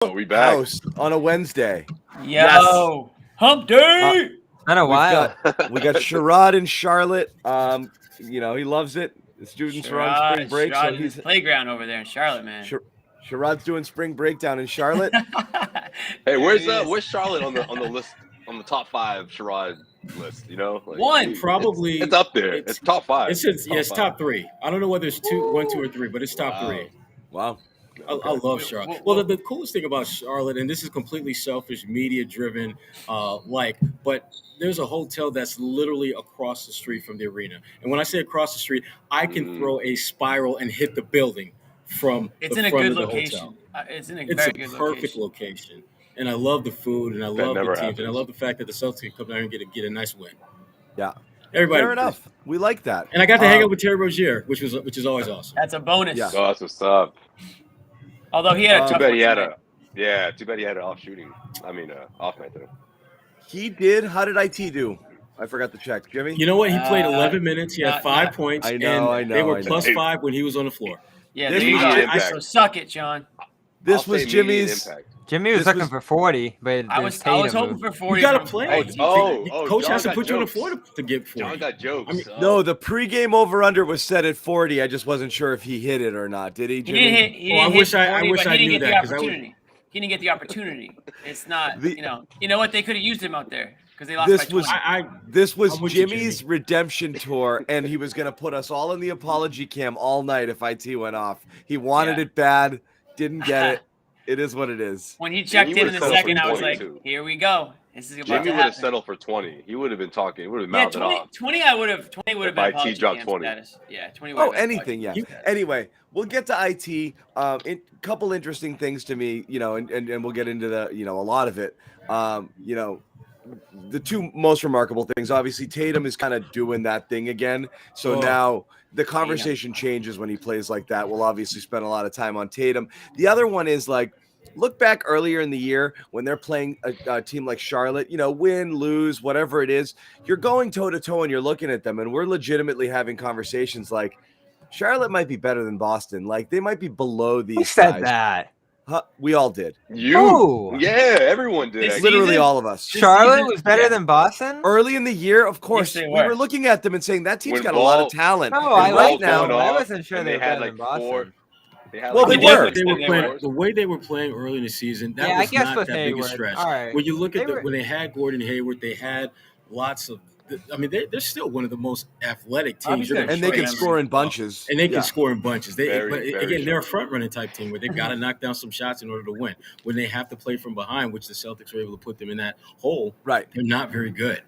Oh, we back. House on a Wednesday. Yo, yes. Hump day. Been a while. We got Sherrod in Charlotte. He loves it. The students are on spring break, so he's playground over there in Charlotte, man. Sherrod's doing spring break down in Charlotte. Hey, where's Charlotte on the list, on the top 5 Sherrod list? You know, one probably. It's up there. It's top 5. It's top 3. I don't know whether it's 1, 2, or 3, but it's top 3. Wow. I love Charlotte. Well, the coolest thing about Charlotte, and this is completely selfish, media-driven, but there's a hotel that's literally across the street from the arena. And when I say across the street, I can throw a spiral and hit the building from the front of the hotel. It's a perfect location. And I love the food, and I love the teams, and I love the fact that the Celtics can come down and get a nice win. Yeah. Everybody. Fair enough. We like that. And I got to hang out with Terry Rozier, which is always awesome. That's a bonus. Yeah. Oh, that's what's up. Although he had a tough too bad he had an off night though. He did. How did IT do? I forgot to check. Jimmy? You know what? He played 11 minutes. He had 5 points. I know. They were plus 5 when he was on the floor. Yeah, there you go. So suck it, John. This was Jimmy's. Jimmy was looking for 40, but I was hoping for 40. You got to play. Coach John has to put jokes. you on the floor to get 40. John got jokes. No, the pregame over/under was set at 40. I just wasn't sure if he hit it or not. Did he, Jimmy? He didn't hit 40, I wish I knew that. He didn't get the opportunity. It's not, you know what? They could have used him out there because they lost by 20. This was Jimmy's redemption tour, and he was going to put us all in the apology cam all night if IT went off. He wanted it bad, didn't get it. It is what it is. When he checked in the second, I was like, here we go. This is about Jimmy to would have settled for 20. He would have been talking. He would have mouthed it off. 20 would have been apology dropped 20. status. Yeah, 20 would Oh, have been anything, yeah. Anyway, we'll get to IT. Couple interesting things to me, and we'll get into a lot of it. The two most remarkable things, obviously, Tatum is kind of doing that thing again. So now the conversation changes when he plays like that. We'll obviously spend a lot of time on Tatum. The other one is look back earlier in the year when they're playing a team like Charlotte, win, lose, whatever it is, you're going toe to toe and you're looking at them and we're legitimately having conversations like Charlotte might be better than Boston. Like they might be below these guys. Who said that? We all did. Yeah, everyone did. It's literally all of us. Charlotte was better than Boston? Early in the year, of course, Yes, we were looking at them and saying that team's got a lot of talent. No, right now, I wasn't sure they had like Boston. They were. The way they were playing early in the season, that was not that big a stretch. Right. When you look at when they had Gordon Hayward, they had lots of. I mean, they're still one of the most athletic teams, and they can score in bunches. And they can score in bunches. They're a front-running type team where they've got to knock down some shots in order to win. When they have to play from behind, which the Celtics were able to put them in that hole, right? They're not very good.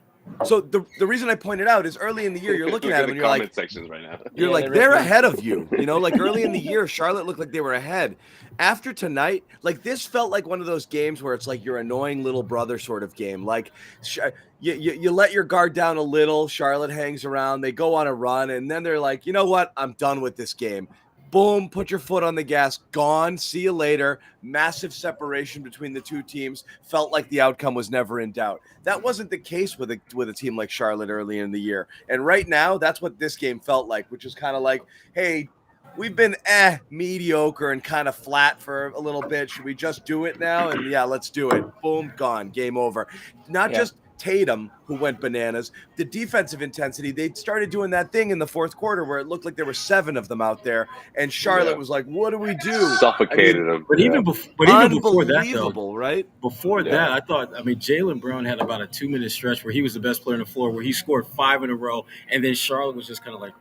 So the reason I pointed out is early in the year, you're looking at them and you're like, sections right now. You're like, they're ahead of you. Like early in the year, Charlotte looked like they were ahead. After tonight, like this felt like one of those games where it's like your annoying little brother sort of game. Like you let your guard down a little. Charlotte hangs around. They go on a run. And then they're like, you know what? I'm done with this game. Boom, put your foot on the gas, gone, see you later. Massive separation between the two teams. Felt like the outcome was never in doubt. That wasn't the case with a team like Charlotte early in the year. And right now, that's what this game felt like, which is kind of like, hey, we've been mediocre and kind of flat for a little bit. Should we just do it now? And yeah, let's do it. Boom, gone, game over. Not just Tatum, who went bananas, the defensive intensity, they started doing that thing in the fourth quarter where it looked like there were 7 of them out there, and Charlotte was like, what do we do? Suffocated them. But even before that, though, right? Before that, I thought, Jaylen Brown had about a 2-minute stretch where he was the best player on the floor, where he scored 5 in a row, and then Charlotte was just kind of like,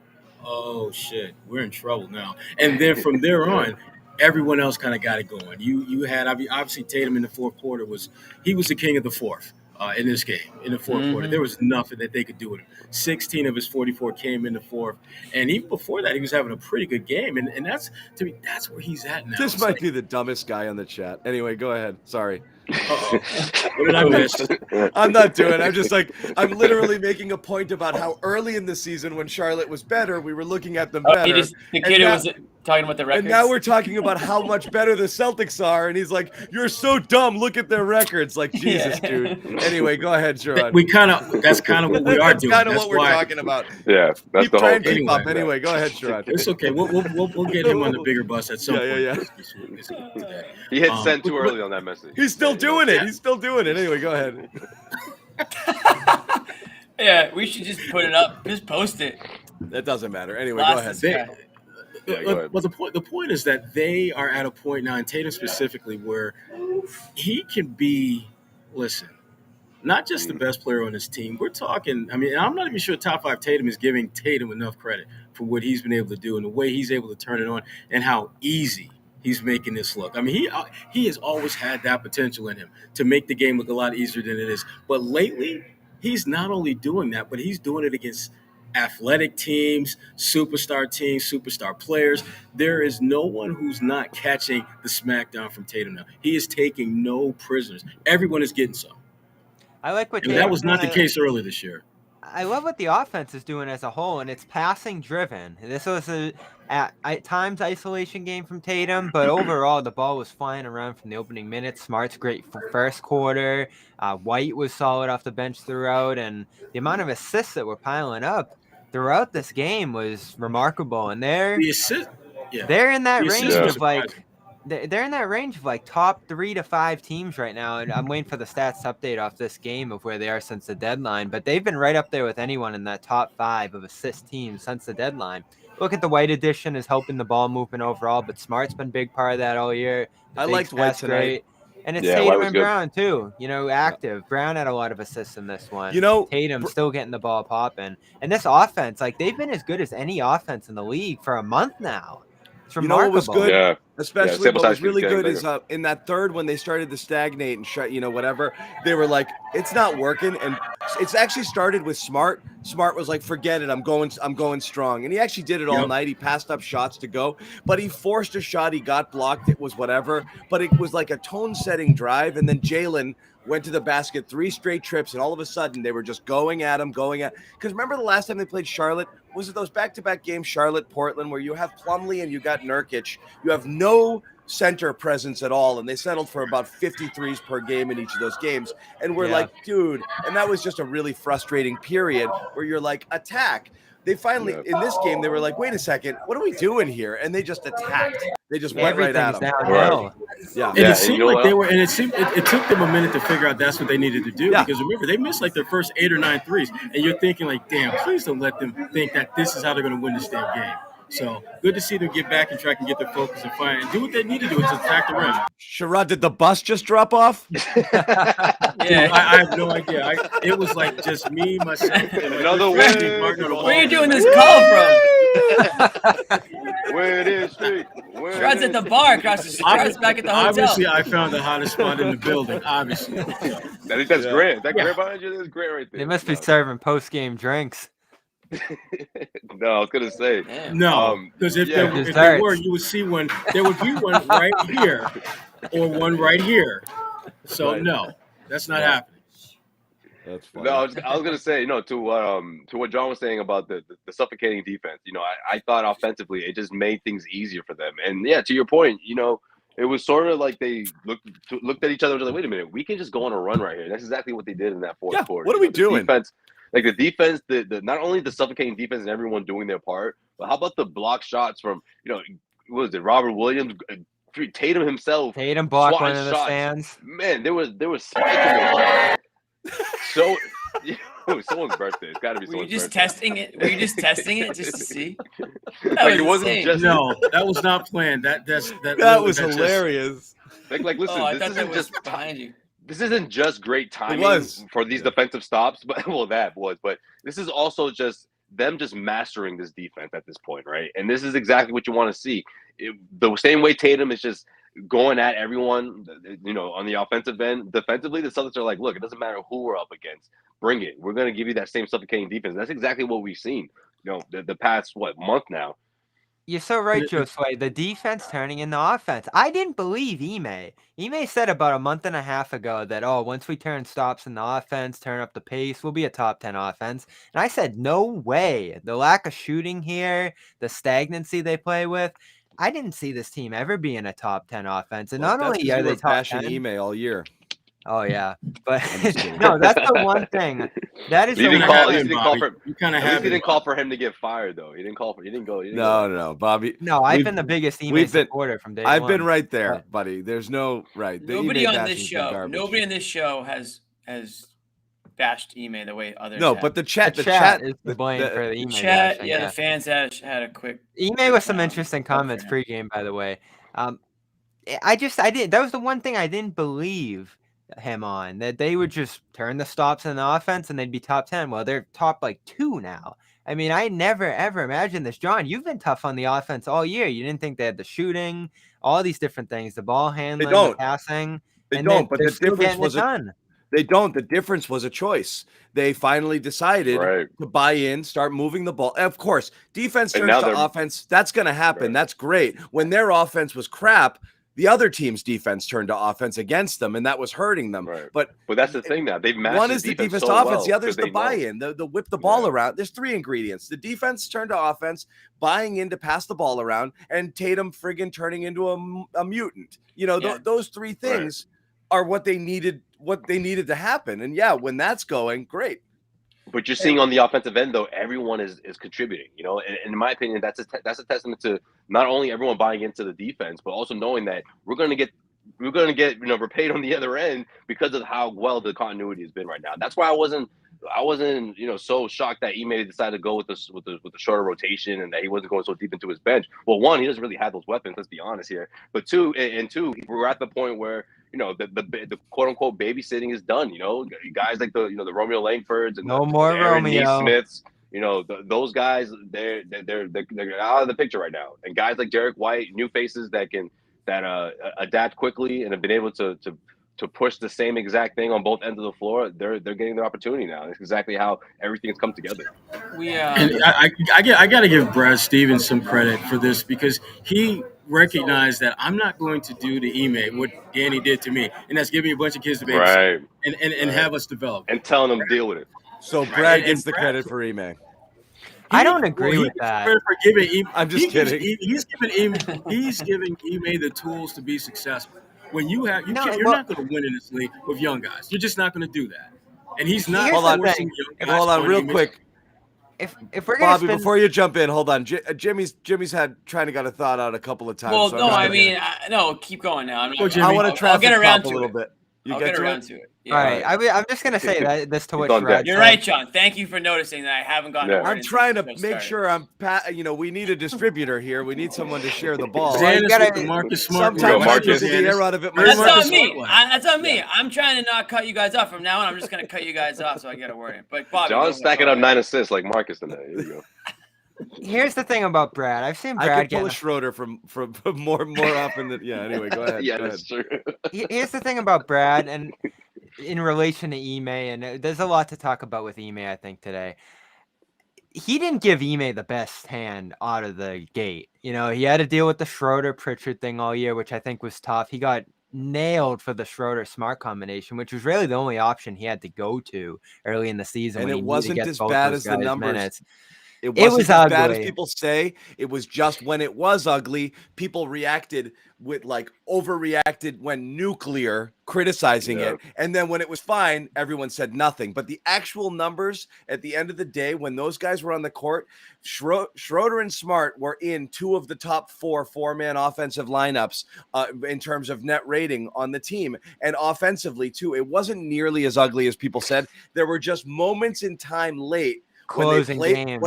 oh, shit, we're in trouble now. And then from there on, everyone else kind of got it going. You had, obviously, Tatum in the fourth quarter was the king of the fourth. In this game, in the fourth quarter. There was nothing that they could do with him. 16 of his 44 came in the fourth. And even before that, he was having a pretty good game. And that's, to me, that's where he's at now. This might be the dumbest guy on the chat. Anyway, go ahead. Sorry. What did I miss? I'm not doing it. I'm just I'm literally making a point about how early in the season when Charlotte was better, we were looking at them better. Talking about the records. And now we're talking about how much better the Celtics are, and he's like, "You're so dumb. Look at their records." Like, Jesus, dude. Anyway, go ahead, Sherrod. That's kind of what we are doing. That's kind of That's what we're why- talking about. Yeah, that's Keep the whole trying to thing. keep up. Anyway, go ahead, Sherrod. It's okay. We'll get him on the bigger bus at some point. Yeah. He hit send too early on that message. He's still doing it. He's still doing it. Anyway, go ahead. Yeah, we should just put it up. Just post it. That doesn't matter. Anyway, Lost go ahead. this guy. But the point is that they are at a point now, and Tatum specifically, where he can be, not just the best player on his team. We're talking, I mean, I'm not even sure top 5 Tatum is giving Tatum enough credit for what he's been able to do and the way he's able to turn it on and how easy he's making this look. I mean, he has always had that potential in him to make the game look a lot easier than it is. But lately, he's not only doing that, but he's doing it against athletic teams, superstar players. There is no one who's not catching the smackdown from Tatum now. He is taking no prisoners. Everyone is getting some. I like what And that was not the case earlier this year. I love what the offense is doing as a whole, and it's passing driven. This was at times isolation game from Tatum, but overall the ball was flying around from the opening minutes. Smart's great for first quarter. White was solid off the bench throughout, and the amount of assists that were piling up throughout this game was remarkable. And they're in that range of they're in that range of like top 3 to 5 teams right now. And I'm waiting for the stats to update off this game of where they are since the deadline. But they've been right up there with anyone in that top 5 of assist teams since the deadline. Look at the White addition is helping the ball movement overall, but Smart's been a big part of that all year. I liked White tonight. And it's Tatum and Brown, too. Active. Brown had a lot of assists in this one. Tatum still getting the ball popping. And this offense, like, they've been as good as any offense in the league for a month now. It's remarkable. What was good? Yeah. Especially what was really good is in that third when they started to stagnate and shut, whatever, they were like, it's not working. And it's actually started with Smart. Smart was like, forget it. I'm going strong. And he actually did it all night. He passed up shots to go, but he forced a shot. He got blocked. It was whatever, but it was like a tone setting drive. And then Jalen went to the basket 3 straight trips. And all of a sudden they were just going at him. Because remember the last time they played Charlotte? Was it those back-to-back games, Charlotte-Portland, where you have Plumlee and you got Nurkic? You have no center presence at all, and they settled for about 53s per game in each of those games. And we're like, dude, and that was just a really frustrating period where you're like, attack. They finally, in this game, they were like, wait a second, what are we doing here? And they just attacked. They just went right at them. Downhill. Yeah. And it seemed like they were, and it took them a minute to figure out that's what they needed to do. Because remember, they missed like their first 8 or 9 threes. And you're thinking like, damn, please don't let them think that this is how they're going to win this damn game. So good to see them get back and try and get their focus and find and do what they need to do to attack the rim. Sherrod, did the bus just drop off? I have no idea. It was like just me, myself, and another win. Where are you doing this call from? Where it is, street. Sherrod's at the bar across the street. Sherrod's back at the hotel. Obviously, I found the hottest spot in the building. Obviously, I think that's great. That great behind you is great right there. They must be serving post-game drinks. No, I was gonna say because if they were, you would see one. There would be one right here, or one right here. So no, that's not happening. That's funny. No, I was gonna say, to what John was saying about the suffocating defense. I thought offensively it just made things easier for them. And yeah, to your point, it was sort of like they looked at each other and was like, wait a minute, we can just go on a run right here. That's exactly what they did in that fourth quarter. What are we doing? Defense, like the defense, the not only the suffocating defense and everyone doing their part, but how about the block shots from what was it, Robert Williams, Tatum himself. Tatum blocked one of the stands. Man, there was spike in those shots. So someone's birthday. It's got to be someone's birthday. Were you just testing it just to see? It wasn't just that was not planned. That was hilarious. Like listen, I this thought that isn't was just behind you. This isn't just great timing for these defensive stops, but but this is also just them just mastering this defense at this point, right? And this is exactly what you want to see. The same way Tatum is just going at everyone, on the offensive end. Defensively, the Celtics are like, look, it doesn't matter who we're up against. Bring it. We're going to give you that same suffocating defense. That's exactly what we've seen, the past, month now. You're so right, Josue. The defense turning into offense. I didn't believe Ime. Ime said about a month and a half ago that, once we turn stops in the offense, turn up the pace, we'll be a top 10 offense. And I said, no way. The lack of shooting here, the stagnancy they play with. I didn't see this team ever being a top 10 offense. And Well, not only are they top bashing 10, Ime all year. Oh yeah, but no, that's the one thing. That is He the didn't one call. thing. He didn't call for. You kind of At least have he didn't call for him to get fired, though. He didn't call for. He didn't go. No, Bobby. No, I've been the biggest Ime supporter from day one. I've been right there, buddy. There's no right. Nobody on this show has bashed Ime the way others. No, have. but the chat is the blame for the Ime. Chat, bashing, the fans had a quick. Ime with some interesting comments pregame, by the way. I did. That was the one thing I didn't believe him on, that they would just turn the stops in the offense and they'd be top 10. Well, they're top 2 now. I mean, I never ever imagined this. John, you've been tough on the offense all year. You didn't think they had the shooting, all these different things, the ball handling, the passing. They don't, but the difference was they don't. The difference was a choice. They finally decided to buy in, start moving the ball. Of course, defense turns to offense. That's going to happen. Right. That's great. When their offense was crap, the other team's defense turned to offense against them, and that was hurting them. Right. But that's the thing now. They've matched one is the defense to offense, the other is the buy-in, the whip the ball around. There's 3 ingredients. The defense turned to offense, buying in to pass the ball around, and Tatum friggin' turning into a mutant. You know, those 3 things are what they needed to happen. And when that's going, great. But you're seeing on the offensive end, though, everyone is contributing. You know, and in my opinion, that's a testament to not only everyone buying into the defense, but also knowing that we're gonna get repaid on the other end because of how well the continuity has been right now. That's why I wasn't so shocked that Ime decided to go with the shorter rotation and that he wasn't going so deep into his bench. Well, one, he doesn't really have those weapons. Let's be honest here. But two, we're at the point where the quote unquote babysitting is done. You know, guys like the Romeo Langfords and no more Romeo Smiths. You know, those guys, they're out of the picture right now. And guys like Derek White, new faces that adapt quickly and have been able to push the same exact thing on both ends of the floor, they're getting their opportunity now. It's exactly how everything has come together. And I got to give Brad Stevens some credit for this, because he recognized that I'm not going to do to Ime what Danny did to me, and that's give me a bunch of kids to babysit and have us develop and telling them to deal with it. So Brad gets the credit for Ime. I don't agree with that. I'm just kidding. He's giving Ime the tools to be successful. When you're not going to win in this league with young guys. You're just not going to do that. And he's not. Hold on, real quick. If we're gonna Bobby, before you jump in, hold on. Jimmy's got a thought out a couple of times. Well, no, keep going now. I want to traffic pop a little bit. I'll get around to it. Yeah. All right, I'm just gonna say that this to what Sherrod You're right, John. Thank you for noticing that I haven't gotten. I'm trying to make sure we need a distributor here. We need someone to share the ball. Marcus Smart. Sometimes Marcus the air out of it. That's on me. That's on me. I'm trying to not cut you guys off from now on. I'm just gonna cut you guys off so I get a word in. But Bobby, John's stacking up 9 assists like Marcus tonight. Here you go. Here's the thing about Brad. I've seen Brad I can pull a Schroeder from more often than anyway. Go ahead. That's true. Here's the thing about Brad, and in relation to Ime, and there's a lot to talk about with Ime, I think, today. He didn't give Ime the best hand out of the gate. You know, he had to deal with the Schroeder-Pritchard thing all year, which I think was tough. He got nailed for the Schroeder-Smart combination, which was really the only option he had to go to early in the season. And it wasn't as bad as the numbers. Minutes. It wasn't as bad as people say. It was just when it was ugly, people reacted overreacted when nuclear, criticizing it. And then when it was fine, everyone said nothing. But the actual numbers at the end of the day, when those guys were on the court, Schroeder and Smart were in 2 of the top 4-man offensive lineups in terms of net rating on the team. And offensively, too, it wasn't nearly as ugly as people said. There were just moments in time late when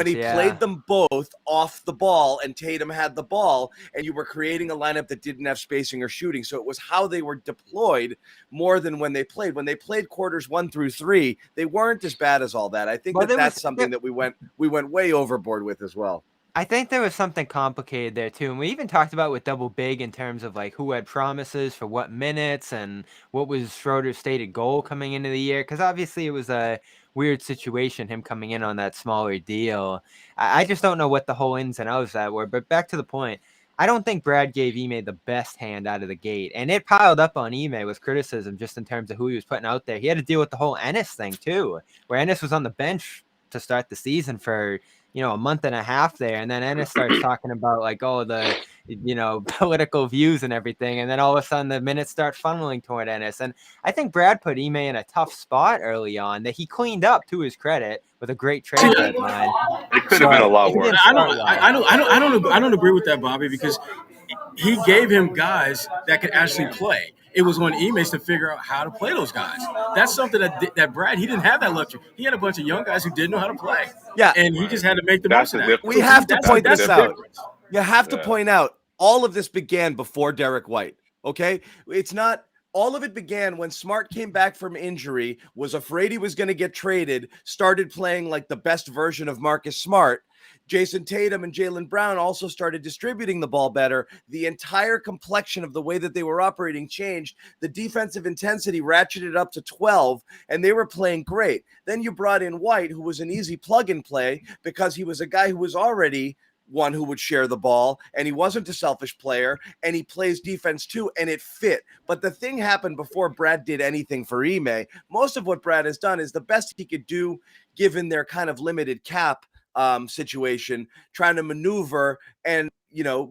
he played them both off the ball and Tatum had the ball, and you were creating a lineup that didn't have spacing or shooting. So it was how they were deployed more than when they played. When they played quarters 1 through 3, they weren't as bad as all that. I think that's something that we went way overboard with as well. I think there was something complicated there too. And we even talked about with double big in terms of who had promises for what minutes and what was Schroeder's stated goal coming into the year. Because obviously it was a weird situation, him coming in on that smaller deal. I just don't know what the whole ins and outs of that were. But back to the point, I don't think Brad gave Ime the best hand out of the gate. And it piled up on Ime with criticism just in terms of who he was putting out there. He had to deal with the whole Ennis thing too, where Ennis was on the bench to start the season for a month and a half there, and then Ennis starts talking about the political views and everything. And then all of a sudden the minutes start funneling toward Ennis. And I think Brad put Ime in a tough spot early on that he cleaned up, to his credit, with a great trade deadline. It could have been a lot worse. I don't agree with that, Bobby, because he gave him guys that could actually play. It was on Ime to figure out how to play those guys. That's something that Brad, he didn't have that luxury. He had a bunch of young guys who didn't know how to play. Yeah. And he just had to make the most of that. We have to point this out. You have to point out all of this began before Derek White. Okay? It's not all of it began when Smart came back from injury, was afraid he was going to get traded, started playing like the best version of Marcus Smart. Jason Tatum and Jaylen Brown also started distributing the ball better. The entire complexion of the way that they were operating changed. The defensive intensity ratcheted up to 12, and they were playing great. Then you brought in White, who was an easy plug and play because he was a guy who was already one who would share the ball, and he wasn't a selfish player, and he plays defense too, and it fit. But the thing happened before Brad did anything for Ime. Most of what Brad has done is the best he could do given their kind of limited cap situation, trying to maneuver and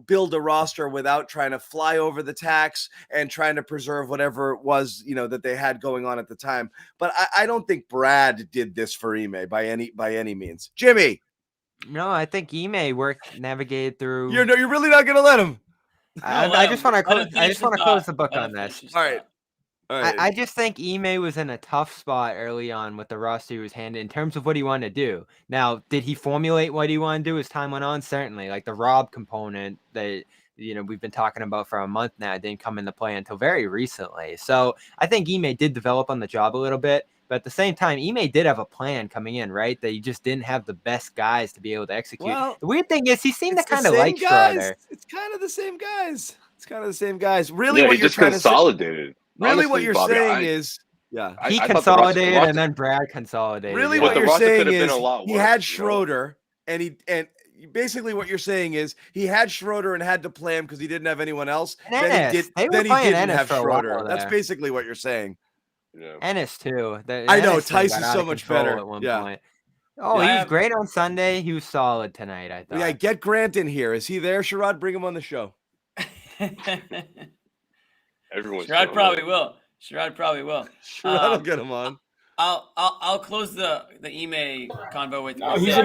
build a roster without trying to fly over the tax and trying to preserve whatever it was that they had going on at the time. But I don't think Brad did this for Ime by any means. Jimmy. No, I think Ime navigated through. You're really not gonna let him. I just want to close the book on this. All right. I just think Ime was in a tough spot early on with the roster he was handed in terms of what he wanted to do. Now, did he formulate what he wanted to do as time went on? Certainly. Like the Rob component that we've been talking about for a month now didn't come into play until very recently. So I think Ime did develop on the job a little bit. But at the same time, Ime did have a plan coming in, right? That he just didn't have the best guys to be able to execute. Well, the weird thing is he seemed to kind of like Schroeder. It's kind of the same guys. Really, what you're just trying consolidated. to say? Really, honestly, what you're Bobby, saying is, he consolidated and then Brad consolidated. Really, what you're saying is he had Schroeder, and basically what you're saying is he had Schroeder and had to play him because he didn't have anyone else. Then he didn't have Schroeder. That's basically what you're saying. Yeah. Ennis too. I know Tice is so much better at one point. Oh, he was great on Sunday. He was solid tonight, I thought. Yeah, get Grant in here. Is he there, Sherrod? Bring him on the show. Sherrod probably will. Sherrod will get him on. I'll close the Ime convo with. No, he's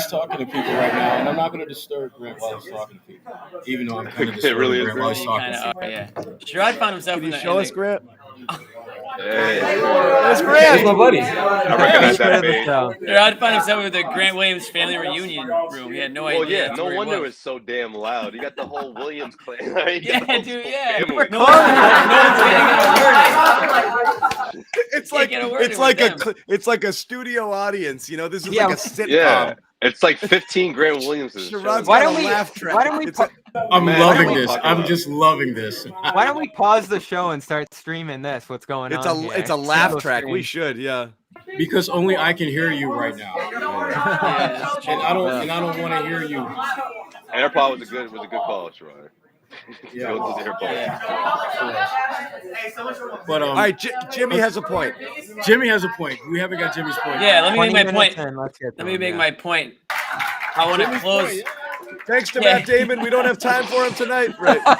talking to people right now, and I'm not going to disturb Grant while he's talking to people, even though I'm kind of disturbing Grant while he's talking to people. Yeah. Sherrod found himself. Can you show us Grant? Hey. That's Grant. That's my buddy. I recognize that face. Sherrod found himself with the Grant Williams family reunion room. He had no idea. Well, yeah, no wonder it was so damn loud. You got the whole Williams clan. Right? Yeah, dude, yeah. No one's getting a word in. It's like a studio audience. This is like a sitcom. Yeah. It's like 15 Grant Williamses. Why don't we? I'm loving this. I'm just loving this. Why don't we pause the show and start streaming this? What's going on? It's a laugh track. We should, yeah. Because only I can hear you right now. And I don't want to hear you. AirPod was a good call, Sherrod. Yeah. But all right, Jimmy has a point. Jimmy has a point. We haven't got Jimmy's point. Yeah, let me make my point. Let me make my point. I want to close. Thanks to Matt Damon, we don't have time for him tonight. Right. I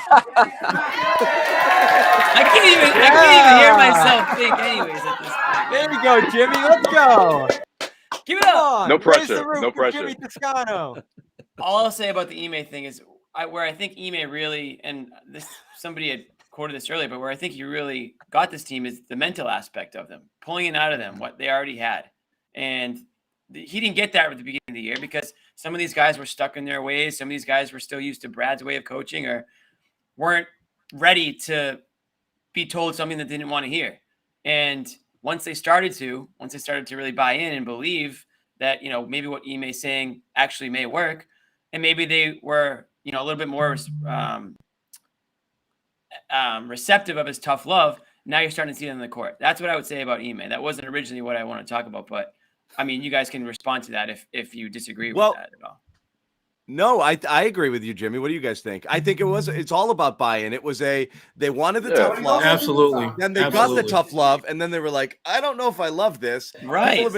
can't even hear myself think anyways at this point. There you go, Jimmy. Let's go. Give it up. No pressure. No pressure. Jimmy Toscano. All I'll say about the Ime thing is where I think Ime really, and this somebody had quoted this earlier, but where I think he really got this team is the mental aspect of them, pulling it out of them, what they already had. And he didn't get that at the beginning of the year because some of these guys were stuck in their ways. Some of these guys were still used to Brad's way of coaching or weren't ready to be told something that they didn't want to hear. And once they started to really buy in and believe that, maybe what Ime is saying actually may work, and maybe they were, a little bit more receptive of his tough love, now you're starting to see it in the court. That's what I would say about Ime. That wasn't originally what I want to talk about, but I mean, you guys can respond to that if you disagree with that at all. No, I agree with you, Jimmy. What do you guys think? I think it's all about buy-in. They wanted the tough love. Absolutely. Then they got the tough love, and then they were like, I don't know if I love this. Right. People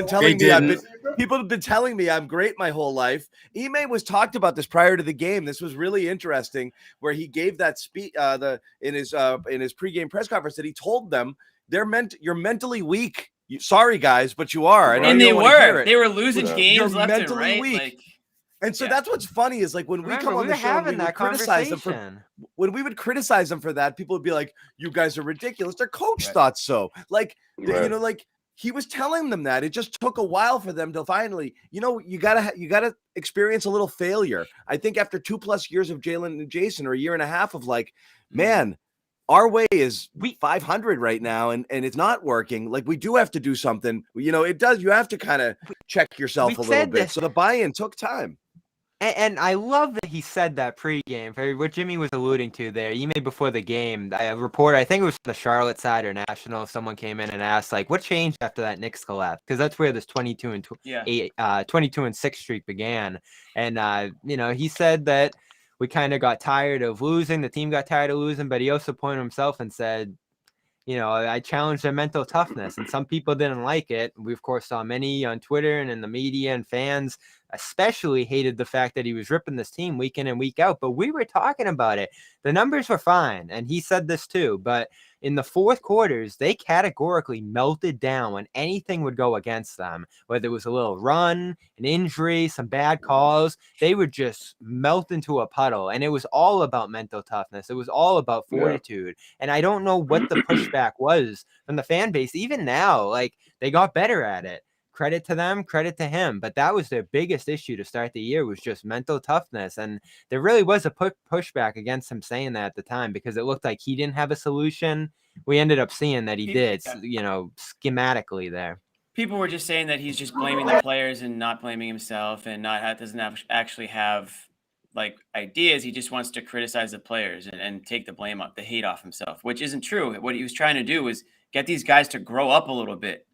have been telling me I'm great my whole life. Ime was talked about this prior to the game. This was really interesting, where he gave that speech in his pregame press conference that he told them you're mentally weak. Sorry guys, but you are. And they were losing games left and right. Weak. And so that's what's funny is like when we come on the show and we would criticize them for that, people would be like, you guys are ridiculous. Their coach thought so. Like, like he was telling them that. It just took a while for them to finally, you gotta experience a little failure. I think after 2+ years of Jalen and Jason, or a year and a half of like, man, our way is 500 right now, and it's not working. Like, we do have to do something. It does. You have to kind of check yourself a little bit. So the buy-in took time. And I love that he said that pregame. For what Jimmy was alluding to there, Ime before the game, a reporter, I think it was the Charlotte side or National, someone came in and asked, like, what changed after that Knicks collapse? Because that's where this 22-6 streak began. And he said that we kind of got tired of losing. The team got tired of losing, but he also pointed himself and said, I challenged their mental toughness, and some people didn't like it. We, of course, saw many on Twitter and in the media, and fans especially hated the fact that he was ripping this team week in and week out. But we were talking about it. The numbers were fine, and he said this too. But in the fourth quarters, they categorically melted down when anything would go against them, whether it was a little run, an injury, some bad calls. They would just melt into a puddle, and it was all about mental toughness. It was all about fortitude. And I don't know what the pushback was from the fan base. Even now, like, they got better at it. Credit to them, credit to him. But that was their biggest issue to start the year, was just mental toughness. And there really was a pushback against him saying that at the time, because it looked like he didn't have a solution. We ended up seeing that he did, schematically there. People were just saying that he's just blaming the players and not blaming himself, and doesn't actually have like ideas. He just wants to criticize the players and take the blame up, the hate off himself, which isn't true. What he was trying to do was get these guys to grow up a little bit.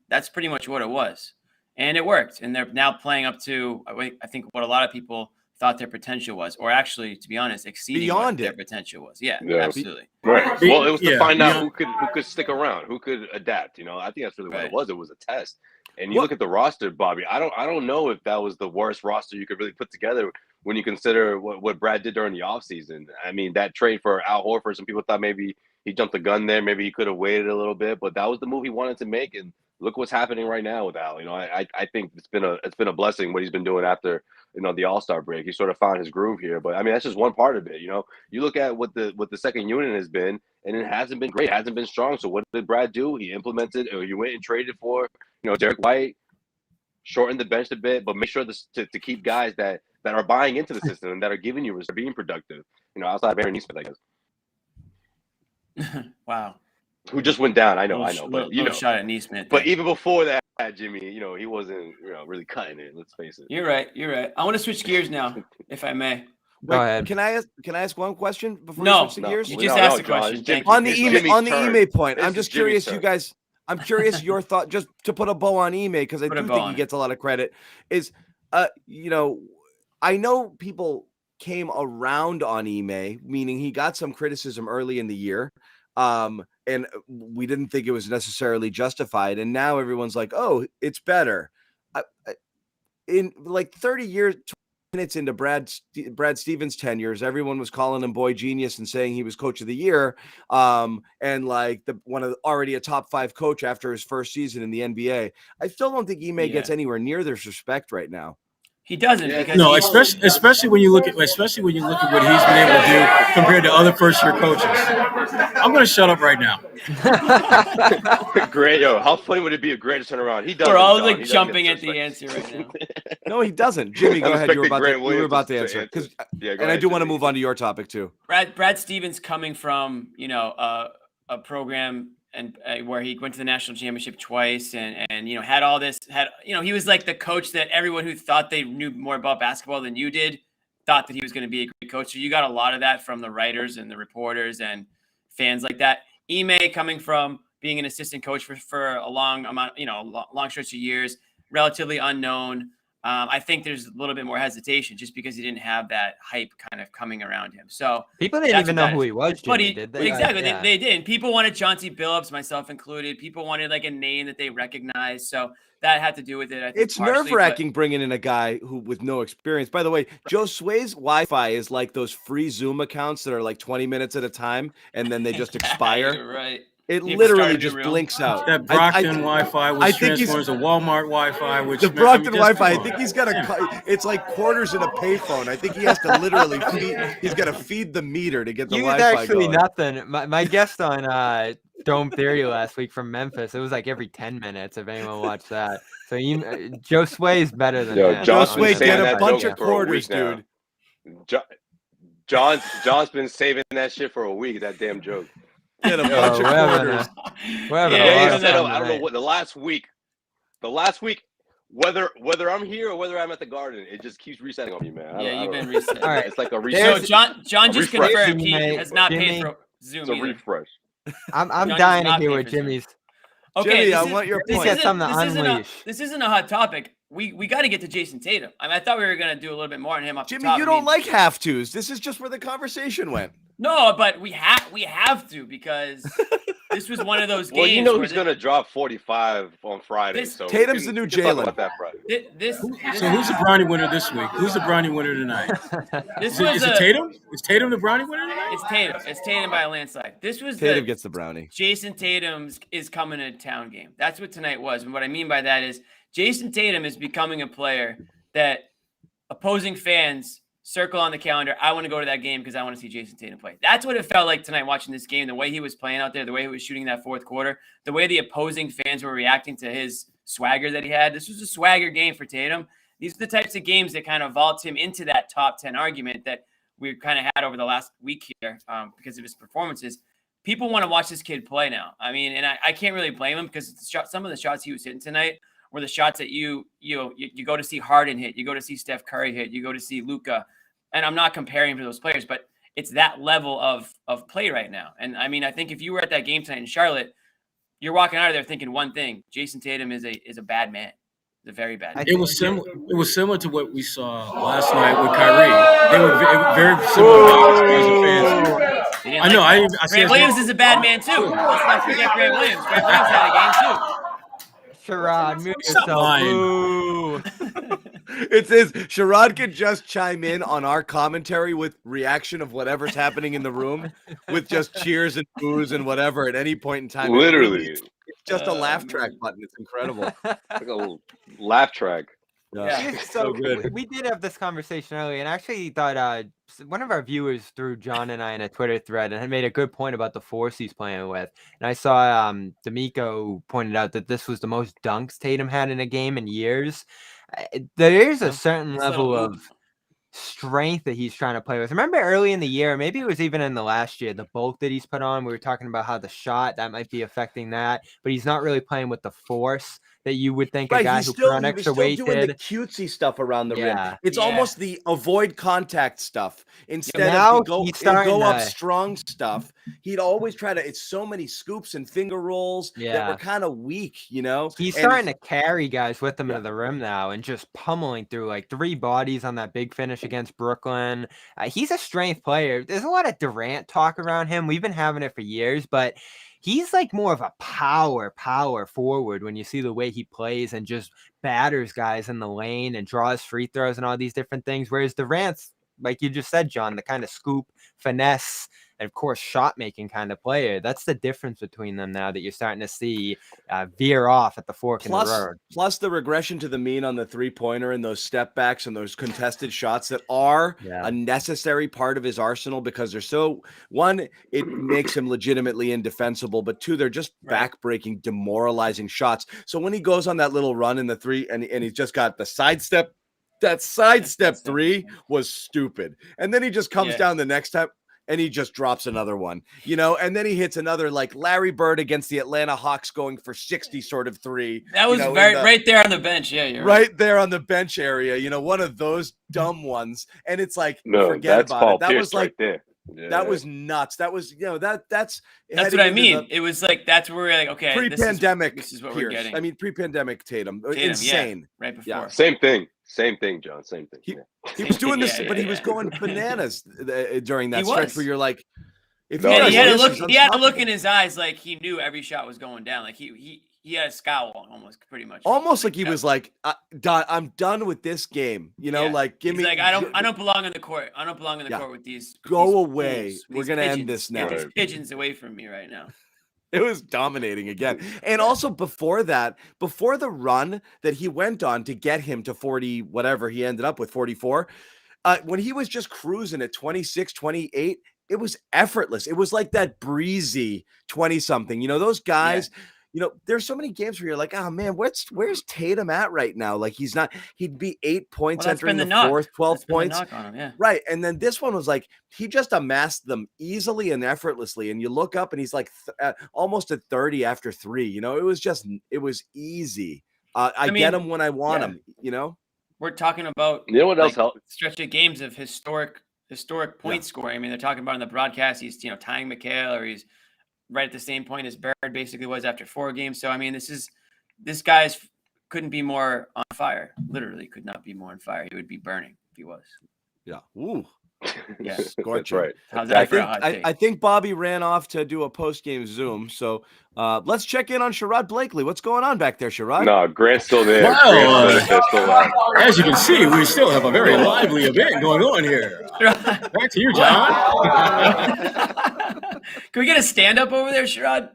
That's pretty much what it was. And it worked. And they're now playing up to, I think, what a lot of people thought their potential was, or actually, to be honest, exceeding what their potential was. Yeah. Absolutely. Right. Well, it was to find out who could stick around, who could adapt. I think that's really what it was. It was a test. And you look at the roster, Bobby. I don't know if that was the worst roster you could really put together when you consider what Brad did during the offseason. I mean, that trade for Al Horford, some people thought maybe he jumped the gun there. Maybe he could have waited a little bit, but that was the move he wanted to make. And look what's happening right now with Al. I think it's been a blessing what he's been doing after the All-Star break. He sort of found his groove here. But I mean, that's just one part of it. You look at what the second unit has been, and it hasn't been great, hasn't been strong. So what did Brad do? He implemented, or he went and traded for Derek White, shortened the bench a bit, but make sure to keep guys that are buying into the system and that are giving you results, being productive. Outside of Aaron Nesmith, I guess. Wow. Who just went down? I know, but shot at Nesmith. But even before that, Jimmy, he wasn't really cutting it. Let's face it. You're right. I want to switch gears now, if I may. Go ahead. Can I ask one question before you switch the gears? You just asked a question. On the Ime point, I'm just curious, you guys. I'm curious your thought, just to put a bow on Ime, because I do think he gets a lot of credit. Is I know people came around on Ime, meaning he got some criticism early in the year. And we didn't think it was necessarily justified. And now everyone's like, oh, it's better. In like 30 years, 20 minutes into Brad Stevens' tenures, everyone was calling him boy genius and saying he was coach of the year. And like already a top 5 coach after his first season in the NBA. I still don't think Ime gets anywhere near this respect right now. He doesn't. No, especially when you look at what he's been able to do compared to other first-year coaches. I'm going to shut up right now. Great, how funny would it be if Grant turned around? He doesn't. We're all like jumping at the answer right now. No, he doesn't. Jimmy, go ahead. You were about to answer. And I do want to move on to your topic too. Brad Stevens coming from a program and where he went to the national championship twice and had all this, he was like the coach that everyone who thought they knew more about basketball than you did thought that he was going to be a great coach. So you got a lot of that from the writers and the reporters and fans like that. Ime coming from being an assistant coach for a long amount, long stretch of years, relatively unknown. I think there's a little bit more hesitation just because he didn't have that hype kind of coming around him. So people didn't even know who he was, Jimmy, did they? Exactly. They didn't. People wanted Chauncey Billups, myself included. People wanted like a name that they recognized. So that had to do with it. I think it's nerve-wracking bringing in a guy who with no experience. By the way, Josue's Wi-Fi is like those free Zoom accounts that are like 20 minutes at a time, and then they just expire. Right. It literally just blinks out. That Brockton Wi-Fi, which transforms to Walmart Wi-Fi, which the Brockton Wi-Fi. I think he's got it's like quarters in a payphone. I think he has to literally he's got to feed the meter to get the Wi-Fi actually going. Nothing. My guest on Dome Theory last week from Memphis, it was like every 10 minutes if anyone watched that. So Josue is better than him. Josue, get a bunch of quarters, dude. John's been saving that shit for a week. That damn joke. Get a bunch of quarters. I don't know what the last week, whether I'm here or whether I'm at the Garden, it just keeps resetting on me, man. You've been resetting. All right. It's like a reset. So John just confirmed he has not paid for Zoom. It's a refresh. I'm dying to hear what Jimmy's. Okay, Jimmy, I want your point. This isn't a hot topic. We got to get to Jason Tatum. I thought we were going to do a little bit more on him up Jimmy, top. you don't like have-tos. This is just where the conversation went. No, but we have to because this was one of those games. Well, you know he's going to drop 45 on Friday. So Tatum's the new Jalen. So who's the brownie winner this week? Who's the brownie winner tonight? Is it Tatum? Is Tatum the brownie winner tonight? It's Tatum. It's Tatum by a landslide. Tatum gets the brownie. Jason Tatum's is coming to town game. That's what tonight was. And what I mean by that is Jason Tatum is becoming a player that opposing fans circle on the calendar. I want to go to that game because I want to see Jason Tatum play. That's what it felt like tonight watching this game, the way he was playing out there, the way he was shooting that fourth quarter, the way the opposing fans were reacting to his swagger that he had. This was a swagger game for Tatum. These are the types of games that kind of vault him into that top 10 argument that we've kind of had over the last week here because of his performances. People want to watch this kid play now. I mean, and I can't really blame him because some of the shots he was hitting tonight were the shots that you go to see Harden hit, you go to see Steph Curry hit, you go to see Luka. And I'm not comparing to those players, but it's that level of play right now. And I mean, I think if you were at that game tonight in Charlotte, you're walking out of there thinking one thing: Jason Tatum is a bad man, a very bad man. It was similar to what we saw last night with Kyrie. They were very similar as fans. I know. Grant Williams is a bad man too. Let's not forget Grant Williams. Grant Williams had a game too. Sherrod, mute yourself. It says Sherrod can just chime in on our commentary with reaction of whatever's happening in the room with just cheers and boos and whatever at any point in time. Literally. It's just a laugh track button. It's incredible. Like a laugh track. Yeah. So good. We did have this conversation earlier, and actually thought one of our viewers threw John and I in a Twitter thread and had made a good point about the force he's playing with. And I saw D'Amico pointed out that this was the most dunks Tatum had in a game in years. There is a certain level of strength that he's trying to play with. Remember early in the year, maybe it was even in the last year, the bulk that he's put on, we were talking about how the shot, that might be affecting that, but he's not really playing with the force that you would think a guy who put on extra weight did. Doing the cutesy stuff around the rim. It's almost the avoid contact stuff. Instead of go up strong stuff, he'd always try to, it's so many scoops and finger rolls that were kind of weak, you know? He's starting to carry guys with him to the rim now and just pummeling through like 3 bodies on that big finish against Brooklyn. He's a strength player. There's a lot of Durant talk around him. We've been having it for years, but he's like more of a power forward when you see the way he plays and just batters guys in the lane and draws free throws and all these different things. Whereas Durant's, like you just said, John, the kind of scoop, finesse, and of course, shot making kind of player. That's the difference between them now that you're starting to see veer off at the fork in the road. Plus the regression to the mean on the 3-pointer and those step backs and those contested shots that are a necessary part of his arsenal because they're so, one, it makes him legitimately indefensible, but 2, they're just back-breaking, demoralizing shots. So when he goes on that little run in the 3 and he's just got the sidestep, that sidestep 3 was stupid. And then he just comes down the next time and he just drops another one, you know, and then he hits another like Larry Bird against the Atlanta Hawks going for 60 sort of 3. That was right there on the bench. Yeah, you're right there on the bench area, you know, one of those dumb ones. And it's like, no, forget that's about Paul it. That Pierce was like, right there. Yeah. That was nuts. That was, that's what I mean. It was like, that's where we're like, okay, pre-pandemic. This is what we're getting. I mean, pre-pandemic Tatum. Insane. Yeah, right before. Yeah. Same thing, John. Same thing. He was doing this, but he was going bananas during that stretch where you're like, he had a look in his eyes like he knew every shot was going down. Like he had a scowl pretty much. Almost like he was like, I'm done with this game. Like give me. Like I don't belong on the court. I don't belong on the court with these. Go away. We're gonna end this now. Get these pigeons away from me right now. It was dominating again. And also before the run that he went on to get him to 40, whatever he ended up with, 44, when he was just cruising at 26, 28, it was effortless. It was like that breezy 20-something. Those guys, there's so many games where you're like, oh man, where's Tatum at right now? Like he'd be 8 points entering the fourth, 12 points. On him, right. And then this one was like, he just amassed them easily and effortlessly. And you look up and he's like almost at 30 after 3, it was easy. I get him when I want him, We're talking about, what else helped? Stretch of games of historic point scoring. I mean, they're talking about in the broadcast, he's, tying McHale, or he's right at the same point as Barrett basically was after 4 games. So, I mean, this guy's couldn't be more on fire. Literally could not be more on fire. He would be burning if he was. Yeah. Ooh. Yeah. That's right. How's that for a hot take? I think Bobby ran off to do a post-game Zoom. So let's check in on Sherrod Blakely. What's going on back there, Sherrod? No, Grant's still there. As you can see, we still have a very lively event going on here. Back to you, John. Can we get a stand-up over there, Sherrod?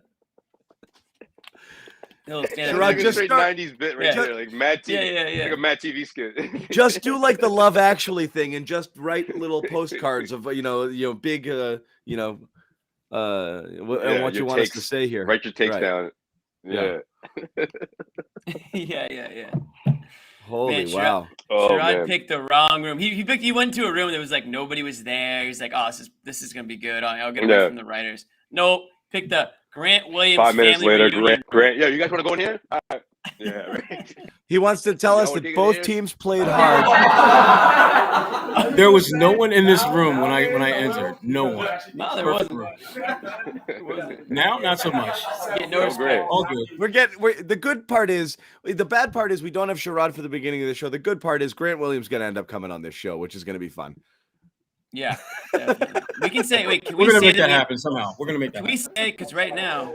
Sherrod, just straight 90s bit right there, like Mad TV. Yeah. Like a Mad TV skit. Just do like the Love Actually thing and just write little postcards of big what you want us to say here. Write your takes down. Yeah. Yeah. Holy wow! Sherrod picked the wrong room. He went to a room that was like nobody was there. He's like, oh, this is gonna be good. I'll get away from the writers. Nope. Pick the Grant Williams. 5 minutes family later, reunion. Grant. Yeah, you guys want to go in here? Yeah, right. He wants to tell us that both teams played hard. There was no one in this room when I entered. No one. No, there wasn't. Now, not so much. No respect. All good. The good part is, the bad part is we don't have Sherrod for the beginning of the show. The good part is Grant Williams going to end up coming on this show, which is going to be fun. Yeah, definitely. We can say, wait, we're going to make that happen somehow. We're going to make that happen. Can we say, because right now,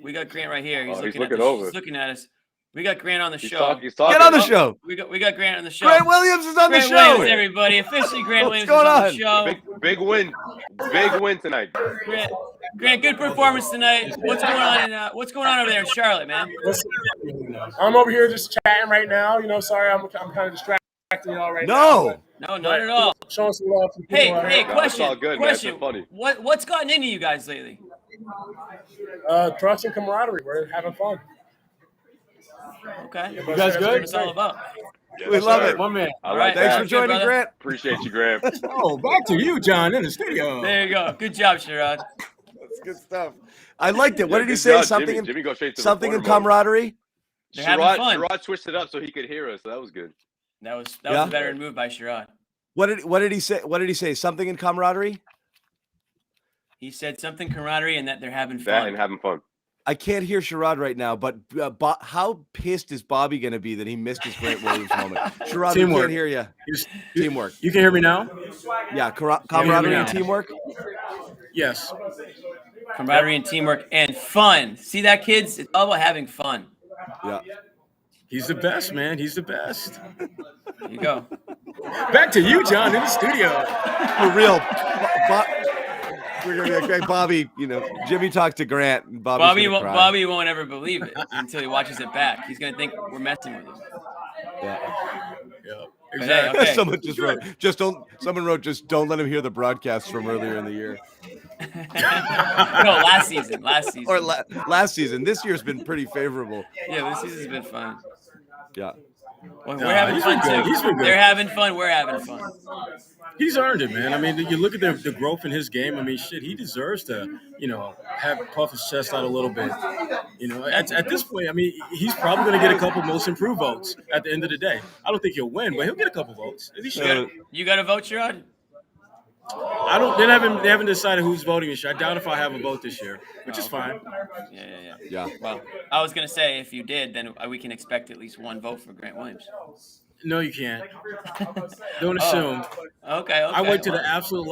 we got Grant right here. He's looking at us. We got Grant on the show. Get on the show. We got Grant on the show. Grant Williams is on the show. Grant Williams, everybody. Officially, Grant Williams is on the show. Big win. Big win tonight. Grant, good performance tonight. What's going on? What's going on over there in Charlotte, man? I'm over here just chatting right now. Sorry, I'm kind of distracting y'all right now. No, not at all. Showing some love. Hey, question. All good, question. Man. What's gotten into you guys lately? Trust and camaraderie. We're having fun. Okay. You guys good? That's what it's all about. Yes, we love it. One man. All right. Thanks for joining, Grant. Appreciate you, Grant. Oh, back to you, John, in the studio. There you go. Good job, Sherrod. That's good stuff. I liked it. What did he say? Something in camaraderie? Sherrod switched it up so he could hear us. So that was good. That was a better move by Sherrod. What did he say? What did he say? Something in camaraderie? He said something camaraderie and that they're having fun. That and having fun. I can't hear Sherrod right now, but how pissed is Bobby going to be that he missed his Grant Williams moment? Sherrod, we can't hear you. Teamwork. You can hear me now? Yeah, camaraderie and teamwork? Yes. Camaraderie and teamwork and fun. See that, kids? It's all about having fun. Yeah. He's the best, man. He's the best. There you go. Back to you, John, in the studio. For real. We're gonna be like, hey, Bobby. Jimmy talked to Grant, and Bobby won't ever believe it until he watches it back. He's gonna think we're messing with him. Yeah. Exactly. Okay. Someone just wrote, don't let him hear the broadcasts from earlier in the year. No, last season. Or last season. This year's been pretty favorable. Yeah, this season's been fun. Yeah. Well, we're having fun too. They're having fun. We're having fun. He's earned it, man. I mean, you look at the growth in his game. I mean, shit, he deserves to, have puff his chest out a little bit. At this point, I mean, he's probably going to get a couple most improved votes at the end of the day. I don't think he'll win, but he'll get a couple votes. You got a vote, Sherrod? They haven't decided who's voting this year. I doubt if I have a vote this year, which is fine. Yeah. Well, I was gonna say if you did, then we can expect at least one vote for Grant Williams. No, you can't. Don't assume. Okay. I wait to the absolute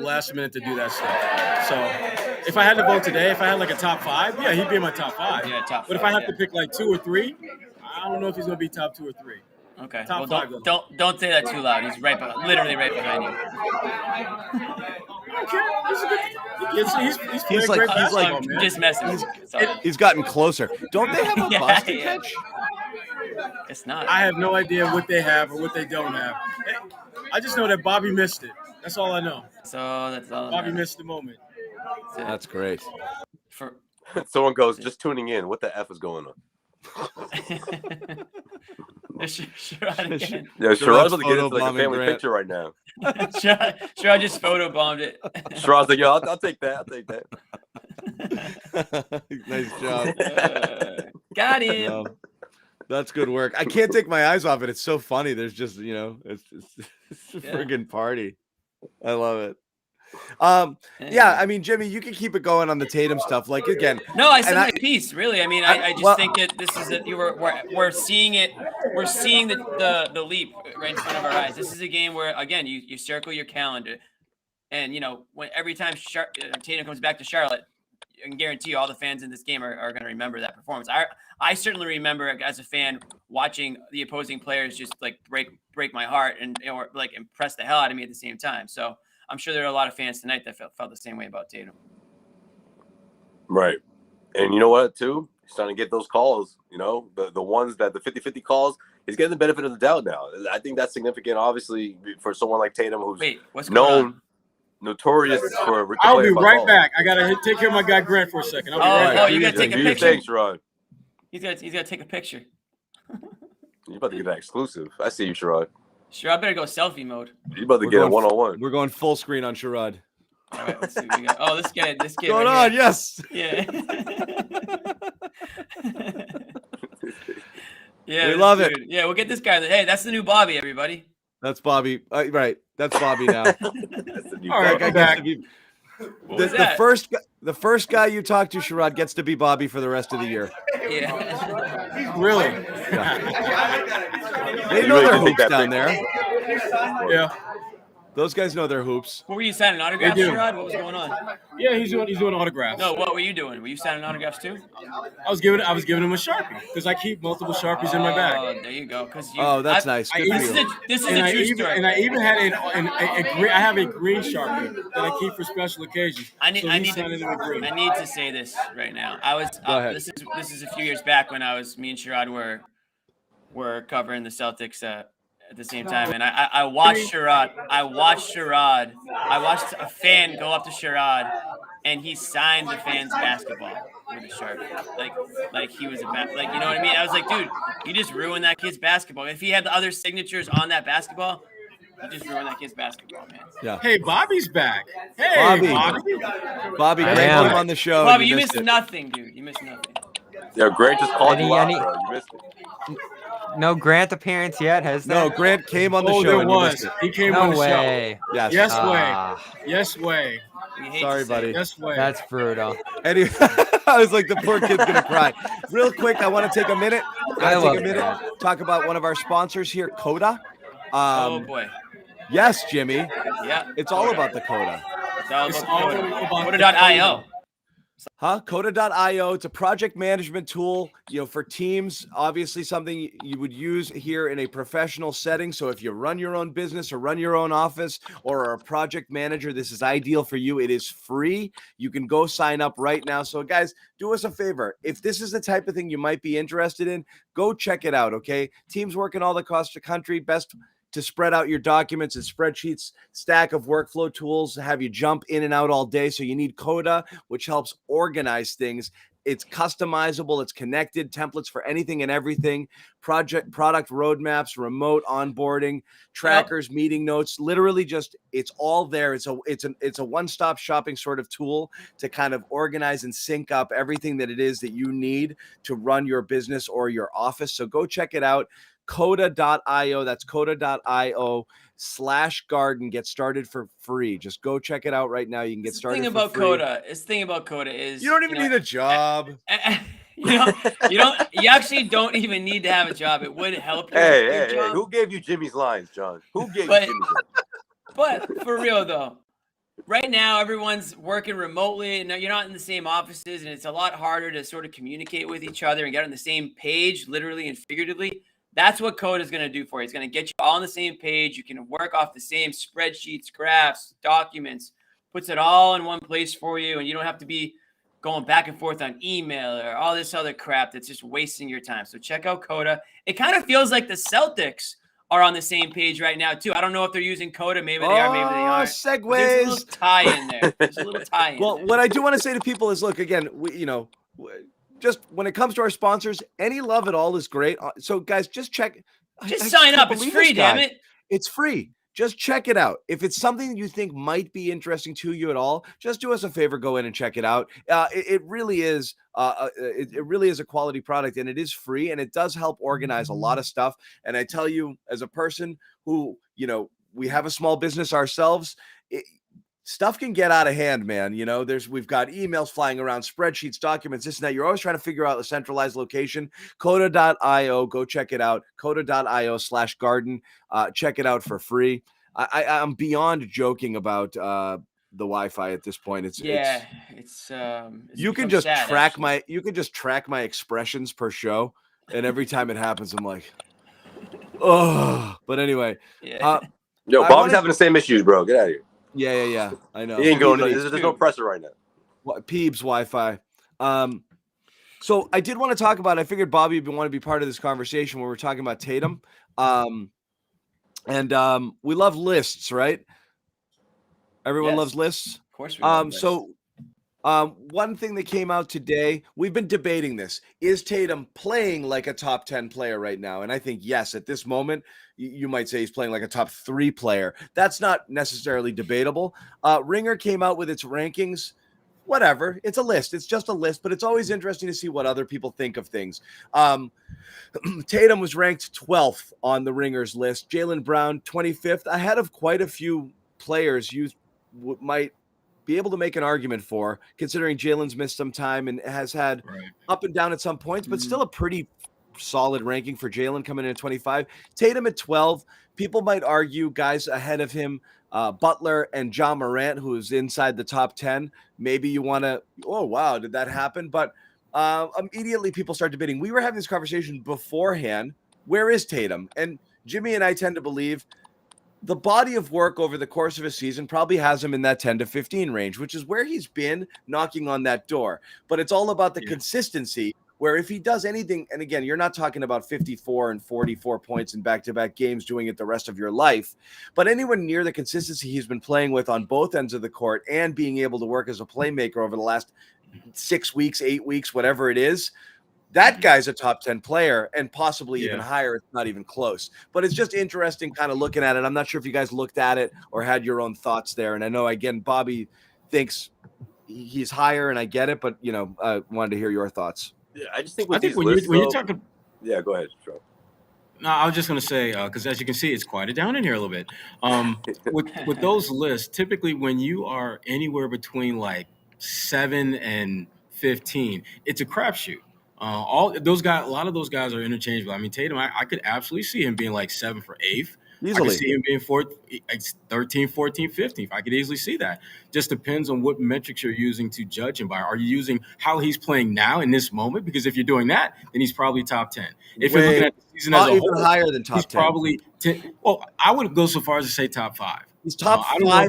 last minute to do that stuff. So if I had to vote today, if I had like a top 5, yeah, he'd be in my top 5. Yeah, top 5. But if I have to pick like 2 or 3, I don't know if he's gonna be top 2 or 3. Okay. Top well, 5. Don't say that too loud. He's literally right behind you. He's like just messing. He's gotten closer. Don't they have a Boston pitch? It's not. I have no idea what they have or what they don't have. I just know that Bobby missed it. That's all I know. So that's all. Bobby missed the moment. That's great. Someone goes, just tuning in. What the F is going on? Sherrod again. Yeah, Sherrod's about to get into like a family picture right now. Sherrod just photobombed it. Sherrod's like, yo, I'll take that. Nice job. Got him. That's good work. I can't take my eyes off it. It's so funny. There's just, it's a friggin' party. I love it. Yeah, I mean, Jimmy, you can keep it going on the Tatum stuff. Like again, no, I said my piece. Really, I mean, I just think that this is we're seeing it. We're seeing the leap right in front of our eyes. This is a game where again you circle your calendar, and when every time Tatum comes back to Charlotte, I can guarantee you all the fans in this game are going to remember that performance. I certainly remember as a fan watching the opposing players just like break my heart or like impress the hell out of me at the same time. So. I'm sure there are a lot of fans tonight that felt the same way about Tatum. Right. And you know what, too? He's starting to get those calls, the ones that the 50-50 calls. He's getting the benefit of the doubt now. I think that's significant, obviously, for someone like Tatum who's notorious for I'll be right back. I got to take care of my guy Grant for a second. I'll be right back. Oh, you got to take a picture? Thanks, Sherrod. He's got to take a picture. You're about to get that exclusive. I see you, Sherrod. Sherrod better go selfie mode. You're about to get a one-on-one. We're going full screen on Sherrod. All right, let's see what we got. Oh, this kid. Going right on, here. Yes. Yeah. Yeah, we love it. Yeah, we'll get this guy. Hey, that's the new Bobby, everybody. That's Bobby. Right. That's Bobby now. All right, I'm back. The first guy you talk to, Sherrod, gets to be Bobby for the rest of the year. Yeah. Really? Yeah. They know their hoops down there. Yeah. Those guys know their hoops. What were you signing autographs, Sherrod? What was going on? Yeah, he's doing autographs. No, what were you doing? Were you signing autographs too? I was giving him a Sharpie because I keep multiple Sharpies in my bag. Oh, there you go. That's nice. This is a true story. And I even had I have a green Sharpie that I keep for special occasions. I need to say this right now. This is a few years back when me and Sherrod were covering the Celtics at the same time, and I watched Sherrod. I watched a fan go up to Sherrod, and he signed the fan's basketball with a Sharpie, like he was you know what I mean? I was like, dude, you just ruined that kid's basketball. If he had the other signatures on that basketball, you just ruined that kid's basketball, man. Yeah. Hey, Bobby's back. Hey, Bobby, great to on the show. Bobby, you missed nothing, dude. You missed nothing. Yeah, Grant just called you out, bro. You missed it. No Grant appearance yet, has there? No, Grant came on the show. There and was. He came on the way. show. Yes. Yes way. Sorry, buddy. Yes way. That's brutal. Anyway, I was like, the poor kid's gonna cry. Real quick, I want to take a minute. Talk about one of our sponsors here, Coda. Oh boy. Yes, Jimmy. Yeah. It's all about the Coda. It's all about Coda.io. Coda.io. It's a project management tool, for teams. Obviously, something you would use here in a professional setting. So if you run your own business or run your own office or are a project manager, this is ideal for you. It is free. You can go sign up right now. So guys, do us a favor. If this is the type of thing you might be interested in, go check it out. Okay. Teams working all across the country. Best to spread out your documents and spreadsheets, stack of workflow tools, have you jump in and out all day. So you need Coda, which helps organize things. It's customizable. It's connected, templates for anything and everything, product roadmaps, remote onboarding, trackers, meeting notes, literally just, it's all there. It's a one-stop shopping sort of tool to kind of organize and sync up everything that it is that you need to run your business or your office. So go check it out. Coda.io. That's Coda.io/garden. Get started for free. Just go check it out right now. You can get started for free. The thing about Coda is you don't even need a job. You actually don't even need to have a job. It would help you. Hey, who gave you Jimmy's lines, John? Who gave you Jimmy's lines? But for real though, right now everyone's working remotely and you're not in the same offices, and it's a lot harder to sort of communicate with each other and get on the same page, literally and figuratively. That's what Coda is going to do for you. It's going to get you all on the same page. You can work off the same spreadsheets, graphs, documents, puts it all in one place for you, and you don't have to be going back and forth on email or all this other crap that's just wasting your time. So check out Coda. It kind of feels like the Celtics are on the same page right now too. I don't know if they're using Coda. Maybe they are. Maybe they aren't. Segues. There's a little tie in there. Well, what I do want to say to people is, look, again, just when it comes to our sponsors, any love at all is great. So guys, just check. Just sign up. It's free, damn it. It's free. Just check it out. If it's something you think might be interesting to you at all, just do us a favor, go in and check it out. It really is it really is a quality product, and it is free, and it does help organize a lot of stuff. And I tell you, as a person who, we have a small business ourselves, stuff can get out of hand, man. We've got emails flying around, spreadsheets, documents, this and that. You're always trying to figure out a centralized location. Coda.io, go check it out. Coda.io/garden. Check it out for free. I'm beyond joking about the Wi-Fi at this point. You can just track my expressions per show, and every time it happens, I'm like, oh. But anyway, Yo, Bob's having the same issues, bro. Get out of here. Yeah. I know. He ain't going. There's no pressure right now. Peebs Wi-Fi. So I did want to talk about. I figured Bobby would want to be part of this conversation where we're talking about Tatum. And we love lists, right? Everyone loves lists. Of course we love lists. So one thing that came out today, we've been debating this. Is Tatum playing like a top 10 player right now? And I think, yes, at this moment, you might say he's playing like a top 3 player. That's not necessarily debatable. Ringer came out with its rankings. Whatever. It's a list. It's just a list, but it's always interesting to see what other people think of things. Tatum was ranked 12th on the Ringers list. Jaylen Brown, 25th, ahead of quite a few players you might be able to make an argument for, considering Jaylen's missed some time and has had up and down at some points, but still a pretty solid ranking for Jaylen coming in at 25. Tatum at 12. People might argue guys ahead of him, Butler and John Morant, who is inside the top 10. Maybe you want to, oh, wow, did that happen? But immediately people start debating. We were having this conversation beforehand. Where is Tatum? And Jimmy and I tend to believe the body of work over the course of a season probably has him in that 10 to 15 range, which is where he's been knocking on that door. But it's all about the consistency, where if he does anything, and again, you're not talking about 54 and 44 points in back-to-back games doing it the rest of your life, but anywhere near the consistency he's been playing with on both ends of the court and being able to work as a playmaker over the last 6 weeks, 8 weeks, whatever it is, that guy's a top 10 player and possibly even higher. It's not even close. But it's just interesting kind of looking at it. I'm not sure if you guys looked at it or had your own thoughts there. And I know, again, Bobby thinks he's higher, and I get it, but, I wanted to hear your thoughts. Yeah, I just think when you're talking. Yeah, go ahead, Joe. No, I was just going to say, because as you can see, it's quieted down in here a little bit. With those lists, typically when you are anywhere between like 7 and 15, it's a crapshoot. All those guys, a lot of those guys are interchangeable. I mean, Tatum, I could absolutely see him being like 7 for 8th. Easily. I could see him being 13, 14, 15th. I could easily see that. Just depends on what metrics you're using to judge him by. Are you using how he's playing now in this moment? Because if you're doing that, then he's probably top 10. If you're looking at the season as a whole, higher than top 10. He's probably 10. Well, I would go so far as to say top 5. He's top 5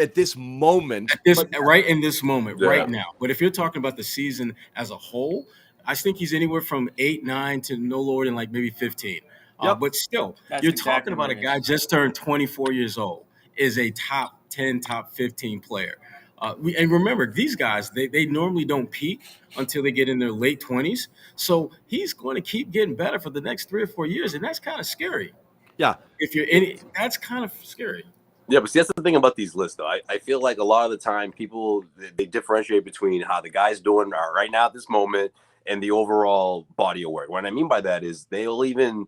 at this moment. Right in this moment, right now. But if you're talking about the season as a whole, I think he's anywhere from 8, 9 to no lower than like maybe 15. But still, you're talking about a guy just turned 24 years old, is a top 10, top 15 player. And remember, these guys, they normally don't peak until they get in their late 20s. So he's going to keep getting better for the next 3 or 4 years, and that's kind of scary. Yeah. If you're in it, that's kind of scary. Yeah, but see, that's the thing about these lists, though. I feel like a lot of the time people, they differentiate between how the guy's doing right now at this moment and the overall body of work. What I mean by that is they'll even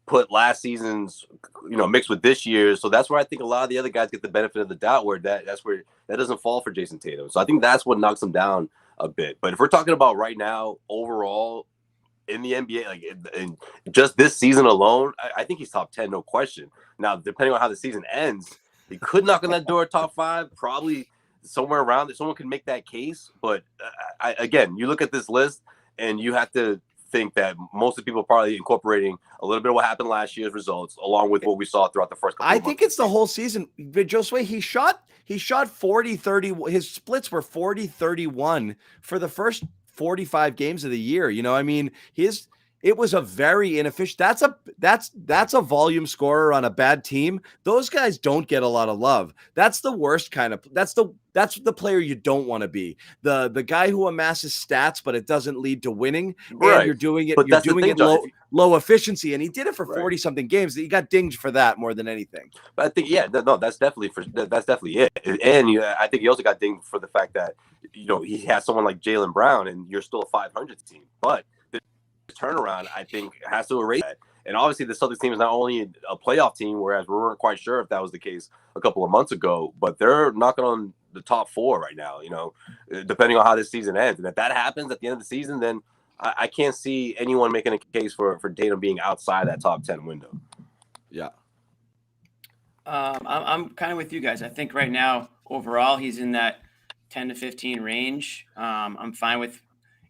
put last season's, mixed with this year's. So that's where I think a lot of the other guys get the benefit of the doubt, where that's where that doesn't fall for Jason Tatum. So I think that's what knocks him down a bit. But if we're talking about right now, overall in the NBA, like in just this season alone, I think he's top 10, no question. Now, depending on how the season ends, he could knock on that door top 5, probably somewhere around there. Someone can make that case. But again, you look at this list and you have to think that most of the people are probably incorporating a little bit of what happened last year's results along with what we saw throughout the first couple of months. I think it's the whole season. Josue, he shot 40-30. His splits were 40-31 for the first 45 games of the year. I mean, it was a very inefficient. That's a volume scorer on a bad team. Those guys don't get a lot of love. That's the worst kind of. That's the player you don't want to be. The guy who amasses stats, but it doesn't lead to winning. Right. And you're doing it. But you're doing it low efficiency, and he did it for Right. 40 something games. He got dinged for that more than anything. But I think, that's definitely it. And I think he also got dinged for the fact that he has someone like Jaylen Brown, and you're still a 500 team. But the turnaround, I think, has to erase that. And obviously, the Celtics team is not only a playoff team, whereas we weren't quite sure if that was the case a couple of months ago, but they're knocking on the top 4 right now. Depending on how this season ends, and if that happens at the end of the season, then I can't see anyone making a case for Tatum being outside that top 10 window. Yeah. I'm kind of with you guys. I think right now, overall, he's in that 10 to 15 range. I'm fine with,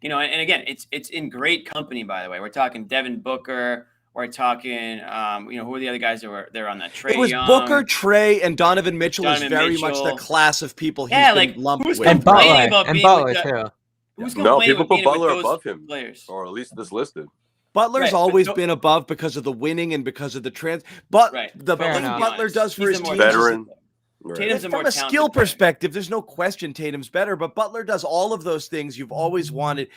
and again, it's in great company, by the way. We're talking Devin Booker. We're talking, who are the other guys that were there on that? Trae It was Young. Booker, Trey, and Donovan Mitchell is very much the class of people he's been lumped with. And Butler too. Who's No, complaining people about put being Butler with those above him, players? or at least this listed. Butler's Right, always but been above because of the winning and because of the trans. But Right. the Fair thing enough. Butler does for He's his the more team, Veteran. Right. Tatum's a more from a talented skill player. perspective, there's no question Tatum's better. But Butler does all of those things you've always wanted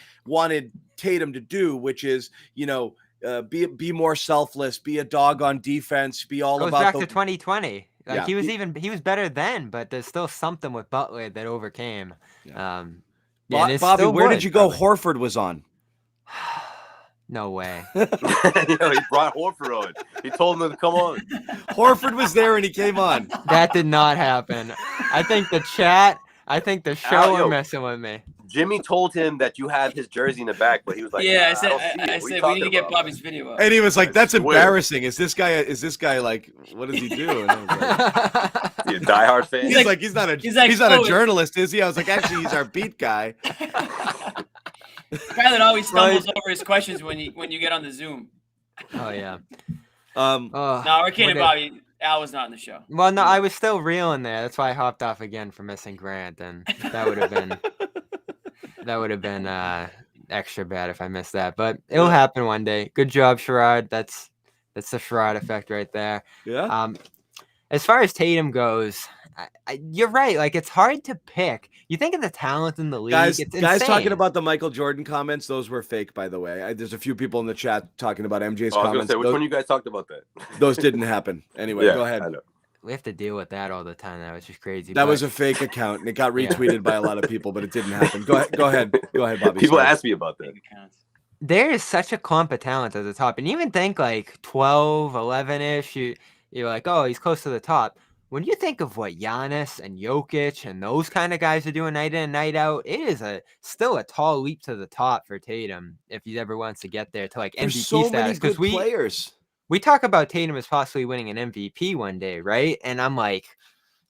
Tatum to do, which is be more selfless, be a dog on defense, be all Goes about back the. to 2020. Like Yeah. he was better then, but there's still something with Butler that overcame. Yeah. And Bobby, it still where would, did you go? probably. Horford was on. He No way. brought Horford on. He told him to come on. Horford was there and he came on. That did not happen. I think the show are yo. messing with me. Jimmy told him that you have his jersey in the back, but he was like, Yeah, nah, I I said don't see it. What are you we need talking to get about? Bobby's video up. And he was like, "That's I swear. embarrassing. Is this guy like, what does he do?" And I was like, You a diehard fan? he's like, he's not a "Oh, journalist, is he? I was like, actually, he's our beat guy. Skyler always stumbles over his questions when you get on the Zoom. Oh yeah. No, we're kidding, Bobby. Al was not in the show. Well, no, I was still reeling there. That's why I hopped off again for missing Grant, and that would have been extra bad if I missed that. But it'll happen one day. Good job, Sherrod. That's the Sherrod effect right there. Yeah. As far as Tatum goes, you're right. Like, it's hard to pick. You think of the talent in the league. Guys It's insane. talking about the Michael Jordan comments, those were fake, by the way. There's a few people in the chat talking about MJ's I was comments. gonna say, which one you guys talked about that? Those didn't happen. Anyway, Yeah, go ahead. I know. We have to deal with that all the time. That was just crazy. That But was a fake account, and it got retweeted by a lot of people, but it didn't happen. Go ahead, Bobby. People Sorry. ask me about that. there is such a clump of talent at the top. And even think like 12, 11-ish, you're like, oh, he's close to the top. When you think of what Giannis and Jokic and those kind of guys are doing night in and night out, it is still a tall leap to the top for Tatum if he ever wants to get there to like There's MVP so many status. good players. We talk about Tatum as possibly winning an MVP one day, right? And I'm like,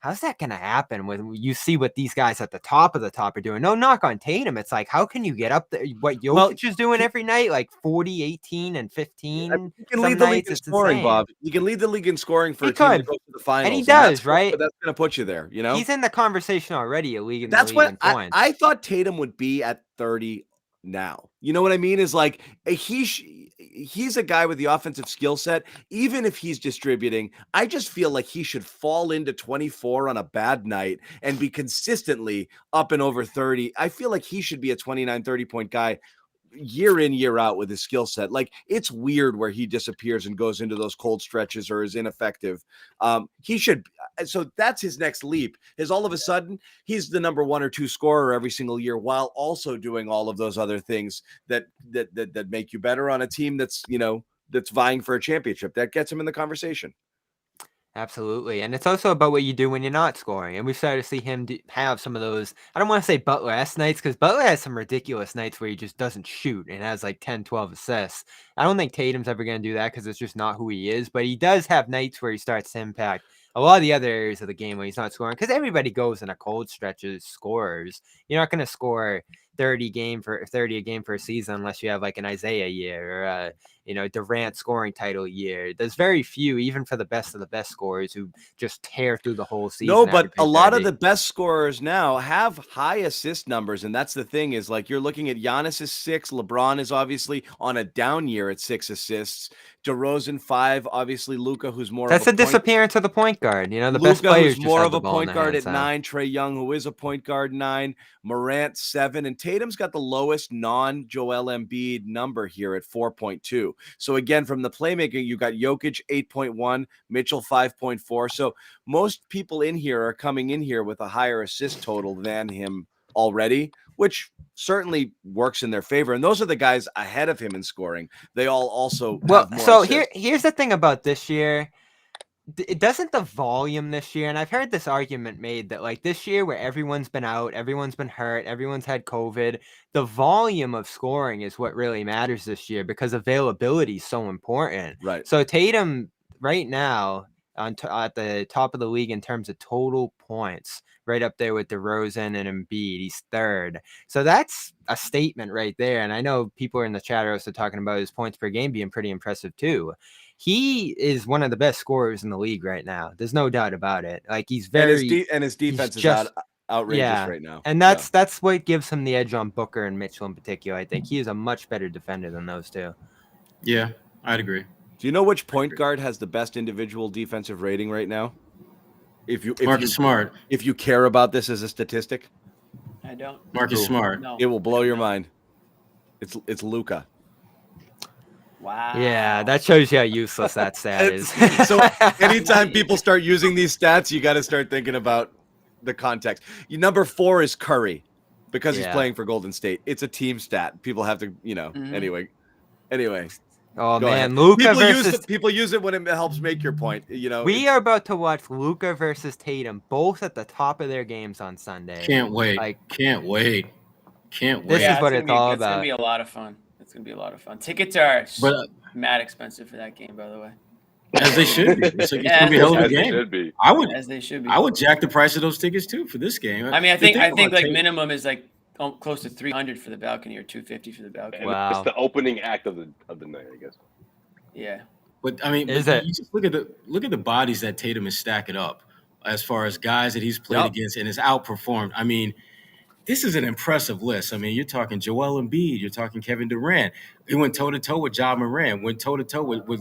how's that going to happen when you see what these guys at the top of the top are doing? No knock on Tatum. It's like, how can you get up there? What Jokic is doing every night, like 40, 18, and 15. You can lead the league in scoring, Bob. You can lead the league in scoring for a team that goes to the finals. And he does, right? But that's going to put you there, you know? He's in the conversation already, a league in that's the league what in points. I thought Tatum would be at 30 now. You know what I mean? Is like he's a guy with the offensive skill set. Even if he's distributing, I just feel like he should fall into 24 on a bad night and be consistently up and over 30. I feel like he should be a 29, 30-point guy year in, year out with his skill set. Like, it's weird where he disappears and goes into those cold stretches or is ineffective. He should. So that's his next leap, is all of a sudden he's the number 1 or 2 scorer every single year while also doing all of those other things that make you better on a team that's, you know, that's vying for a championship. That gets him in the conversation. Absolutely. And it's also about what you do when you're not scoring. And we've started to see him have some of those, I don't want to say Butler-esque nights, because Butler has some ridiculous nights where he just doesn't shoot and has like 10, 12 assists. I don't think Tatum's ever going to do that because it's just not who he is. But he does have nights where he starts to impact a lot of the other areas of the game when he's not scoring, because everybody goes in a cold stretch as scorers. You're not going to score 30 a game for a season unless you have like an Isaiah year or Durant scoring title year. There's very few, even for the best of the best scorers, who just tear through the whole season. No, but a lot of the best scorers now have high assist numbers, and that's the thing is like you're looking at Giannis is 6, LeBron is obviously on a down year at 6 assists, DeRozan 5, obviously Luka, who's more that's of a disappearance of the point guard. The Luka, best players who's more just of a point guard at 9, Trae Young, who is a point guard 9, Morant 7, and Tatum's got the lowest non-Joel Embiid number here at 4.2. So again, from the playmaking, you got Jokic 8.1, Mitchell 5.4. So most people in here are coming in here with a higher assist total than him already, which certainly works in their favor. And those are the guys ahead of him in scoring. They all also have more so assists. Here's the thing about this year. It doesn't the volume this year, and I've heard this argument made that like this year where everyone's been out, everyone's been hurt, everyone's had COVID, the volume of scoring is what really matters this year because availability is so important. Right. So Tatum right now at the top of the league in terms of total points, right up there with DeRozan and Embiid. He's 3rd. So that's a statement right there. And I know people in the chat are also talking about his points per game being pretty impressive too. He is one of the best scorers in the league right now. There's no doubt about it. Like he's very and his defense is outrageous right now. And that's what gives him the edge on Booker and Mitchell in particular. I think he is a much better defender than those two. Yeah, I'd agree. Do you know which point guard has the best individual defensive rating right now? Marcus Smart. If you care about this as a statistic, I don't. Marcus Smart. No. It will blow your mind. It's Luka. Wow. Yeah, that shows you how useless that stat is. So anytime people start using these stats, you got to start thinking about the context. Number 4 is Curry because he's playing for Golden State. It's a team stat. People have to, anyway. Oh man, ahead. Luka versus people use it when it helps make your point. We are about to watch Luka versus Tatum, both at the top of their games on Sunday. Can't wait. Can't wait. This is what it's all about. It's gonna be a lot of fun. Tickets are mad expensive for that game, by the way. As they should be. It's gonna be a hell of a game. As they should be. I would jack the price of those tickets too for this game. I mean, I think like minimum is like close to $300 for the balcony or $250 for the balcony. Wow. It's the opening act of the night, I guess. Yeah. But I mean, you just look at the bodies that Tatum is stacking up as far as guys that he's played against and has outperformed. I mean, this is an impressive list. I mean, you're talking Joel Embiid, you're talking Kevin Durant. He went toe to toe with Ja Morant, went toe to toe with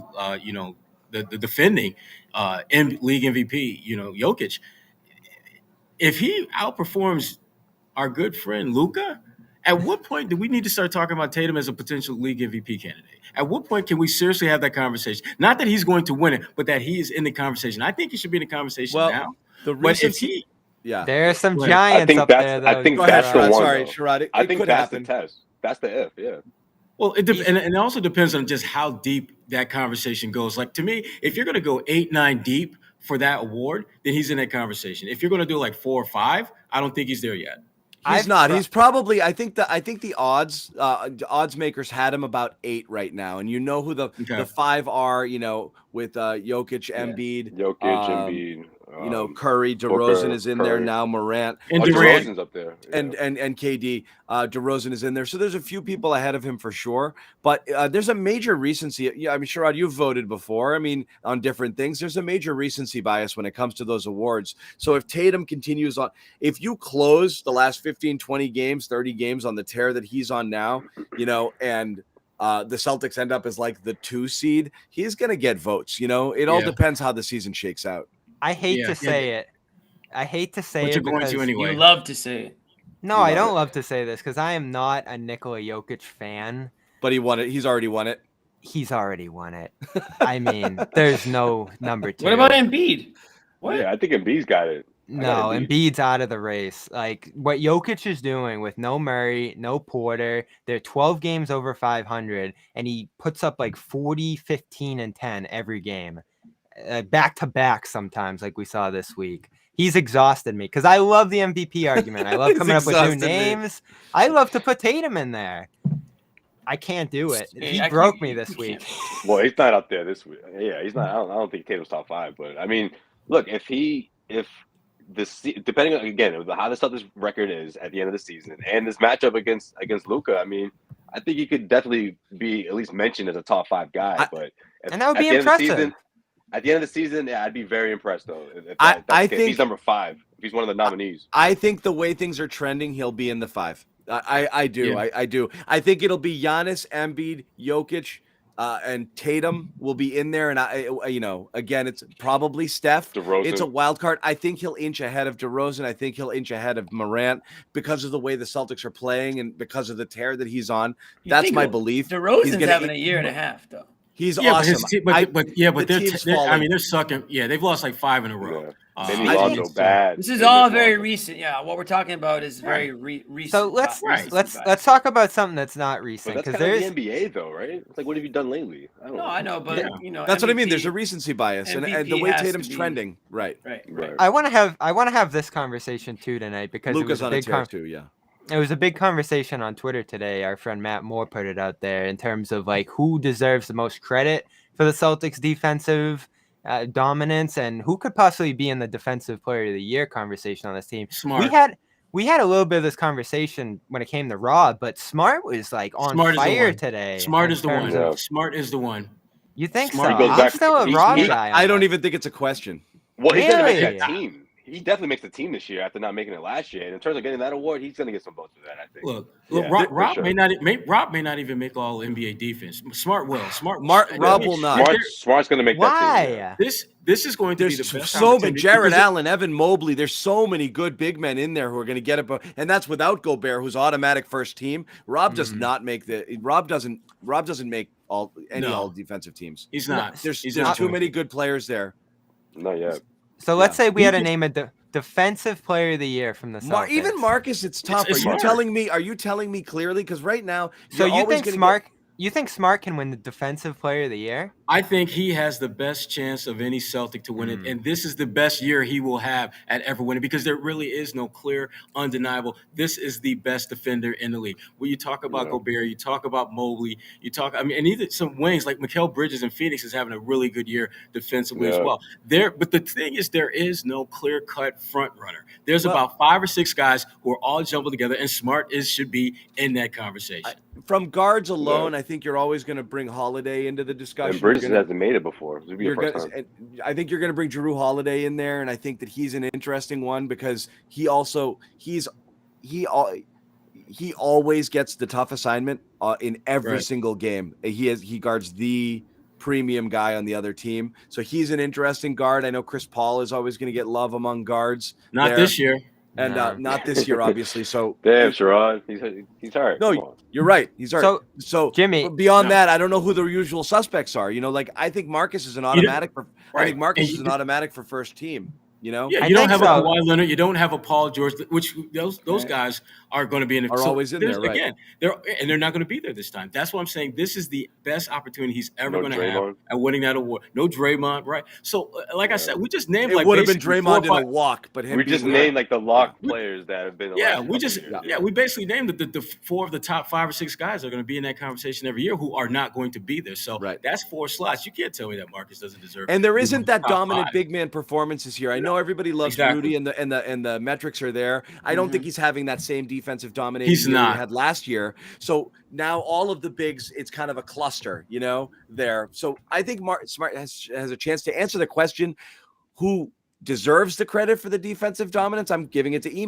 the defending league MVP, Jokic. If he outperforms our good friend Luka, at what point do we need to start talking about Tatum as a potential league MVP candidate? At what point can we seriously have that conversation? Not that he's going to win it, but that he is in the conversation. I think he should be in the conversation now. There are some giants up there. Though. I think that's the one. Sorry, Sherrod. I think that's the test. That's the if. Yeah. Well, and it also depends on just how deep that conversation goes. Like to me, if you're going to go 8, 9 deep for that award, then he's in that conversation. If you're going to do like 4 or 5, I don't think he's there yet. He's not. He's probably. I think the odds makers had him about 8 right now, and you know who the 5 are. With Jokic, Embiid, Embiid. Curry, DeRozan is in there now. Morant and DeRozan's up there, and KD. DeRozan is in there, so there's a few people ahead of him for sure. But there's a major recency. Yeah, I mean, Sherrod, you've voted before. I mean, on different things. There's a major recency bias when it comes to those awards. So if Tatum continues on, if you close the last 15, 20 games, 30 games on the tear that he's on now, and the Celtics end up as like the 2 seed, he's going to get votes. It all depends how the season shakes out. I hate to say it. I hate to say it because anyway. You love to say it. No, I don't love to say this because I am not a Nikola Jokic fan. But he won it. He's already won it. He's already won it. I mean, there's no number 2. What about Embiid? What? Yeah, I think Embiid's got it. No, Embiid's out of the race. Like what Jokic is doing with no Murray, no Porter, they're 12 games over 500, and he puts up like 40, 15, and 10 every game, back to back sometimes, like we saw this week. He's exhausted me because I love the MVP argument. I love coming up with new names. I love to put Tatum in there. I can't do it. He broke me this week. Well, he's not up there this week. Yeah, he's not. I don't think Tatum's top 5. But I mean, look, depending on, again, how the Celtics record is at the end of the season and this matchup against Luka, I mean, I think he could definitely be at least mentioned as a top 5 guy. And that would be impressive. At the end of the season, yeah, I'd be very impressed though. I think he's number 5. If he's one of the nominees, I think the way things are trending, he'll be in the 5. I do. Yeah. I do. I think it'll be Giannis, Embiid, Jokic, and Tatum will be in there. And again, it's probably Steph. DeRozan. It's a wild card. I think he'll inch ahead of DeRozan. I think he'll inch ahead of Morant because of the way the Celtics are playing and because of the tear that he's on. That's my belief. DeRozan's having a year and a half though. He's awesome. They're sucking. Yeah, they've lost like 5 in a row. Maybe also bad. This is all very recent. Yeah, what we're talking about is very recent. So let's talk about something that's not recent, because there's the NBA though, right? It's like, what have you done lately? I know, but that's what I mean. There's a recency bias, and the way Tatum's trending, right. I want to have this conversation too tonight because Luka's on a tear too. Yeah. It was a big conversation on Twitter today. Our friend Matt Moore put it out there in terms of like who deserves the most credit for the Celtics defensive dominance and who could possibly be in the defensive player of the year conversation on this team. Smart. We had a little bit of this conversation when it came to Rob, but Smart was like on fire today. Smart is the one. Smart is the one. You think Smart. so? I'm still a Rob guy. I don't even think it's a question. Well, he's going to make that team. He definitely makes the team this year after not making it last year. And in terms of getting that award, he's going to get some votes for that, I think. Look, Rob may not even make all NBA defense. Smart will. Rob will not. Smart's going to make that team. This is going to be the best. So many Jared Allen, Evan Mobley. There's so many good big men in there who are going to get it, and that's without Gobert, who's automatic first team. Rob does not make Rob doesn't make all defensive teams. He's not. There's too many good players there. Not yet. So let's say we had to name a defensive player of the year from the Celtics. Even Marcus, it's tough. Are you telling me clearly? Because right now, so you think Smart can win the defensive player of the year? I think he has the best chance of any Celtic to win it, and this is the best year he will have at ever winning because there really is no clear, undeniable. This is the best defender in the league. When you talk about Gobert, you talk about Mobley, and even some wings like Mikal Bridges in Phoenix is having a really good year defensively as well. But the thing is, there is no clear-cut front runner. There's about 5 or 6 guys who are all jumbled together, and Smart should be in that conversation. From guards alone, I think you're always going to bring Holiday into the discussion. And Bridges hasn't made it before. I think you're going to bring Jrue Holiday in there, and I think that he's an interesting one because he always gets the tough assignment in every single game. He guards the premium guy on the other team, so he's an interesting guard. I know Chris Paul is always going to get love among guards. Not this year. And not this year, obviously. So damn, Sherrod, he's hurt. No, you're right. He's hurt. So Jimmy, beyond that, I don't know who the usual suspects are. I think Marcus is an automatic. I think Marcus is an automatic for first team. You don't have a Kawhi Leonard, you don't have a Paul George, which those guys are going to be always in there, right? Again, they're not going to be there this time. That's why I'm saying this is the best opportunity he's ever going to have at winning that award. No Draymond, right? So, like I said, we just named it would have been Draymond in a walk, but we just named like the lock players that have been. We basically named the 4 of the top 5 or 6 guys that are going to be in that conversation every year who are not going to be there. So that's 4 slots. You can't tell me that Marcus doesn't deserve. And there isn't that dominant big man performance this year. I know everybody loves Rudy and the metrics are there. I don't think he's having that same defensive domination he had last year. So now all of the bigs, it's kind of a cluster, there. So I think Smart has a chance to answer the question, who deserves the credit for the defensive dominance. I'm giving it to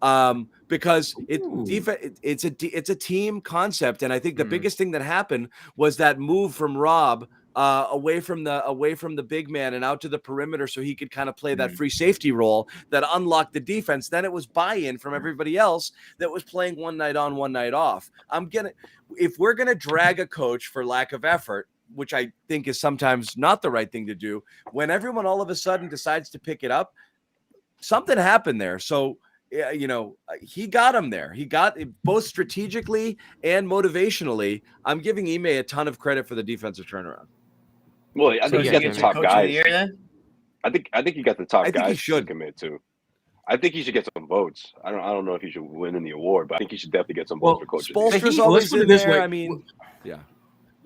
Ime because it's a team concept, and I think the biggest thing that happened was that move from Rob away from the big man and out to the perimeter so he could kind of play that free safety role that unlocked the defense. Then it was buy-in from everybody else that was playing one night on, one night off. If we're going to drag a coach for lack of effort, which I think is sometimes not the right thing to do, when everyone all of a sudden decides to pick it up, something happened there. So, he got him there. He got both strategically and motivationally. I'm giving Ime a ton of credit for the defensive turnaround. Well, I think he got the top Coach of the guys. year, then? I think he got the top I think guys he should to commit to. I think he should get some votes. I don't know if he should win in the award, but I think he should definitely get some votes for coach. Spoelstra's always in there. I mean, yeah.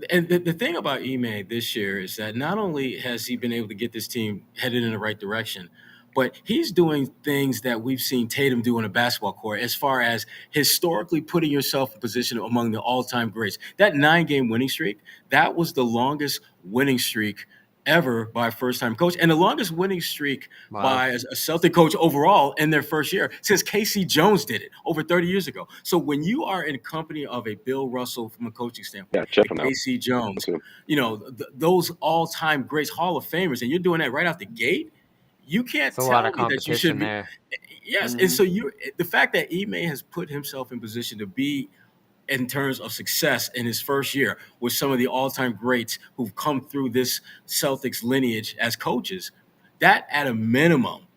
And the thing about Ime this year is that not only has he been able to get this team headed in the right direction, but he's doing things that we've seen Tatum do on a basketball court as far as historically putting yourself in position among the all-time greats. That 9-game winning streak, that was the longest winning streak ever by a first-time coach, and the longest winning streak by a Celtic coach overall in their first year since K.C. Jones did it over 30 years ago. So when you are in company of a Bill Russell from a coaching standpoint, K.C. Jones, those all-time greats, Hall of Famers, and you're doing that right out the gate, you can't tell me that you should be. Yes, and so the fact that Ime has put himself in position to be in terms of success in his first year with some of the all-time greats who've come through this Celtics lineage as coaches, that at a minimum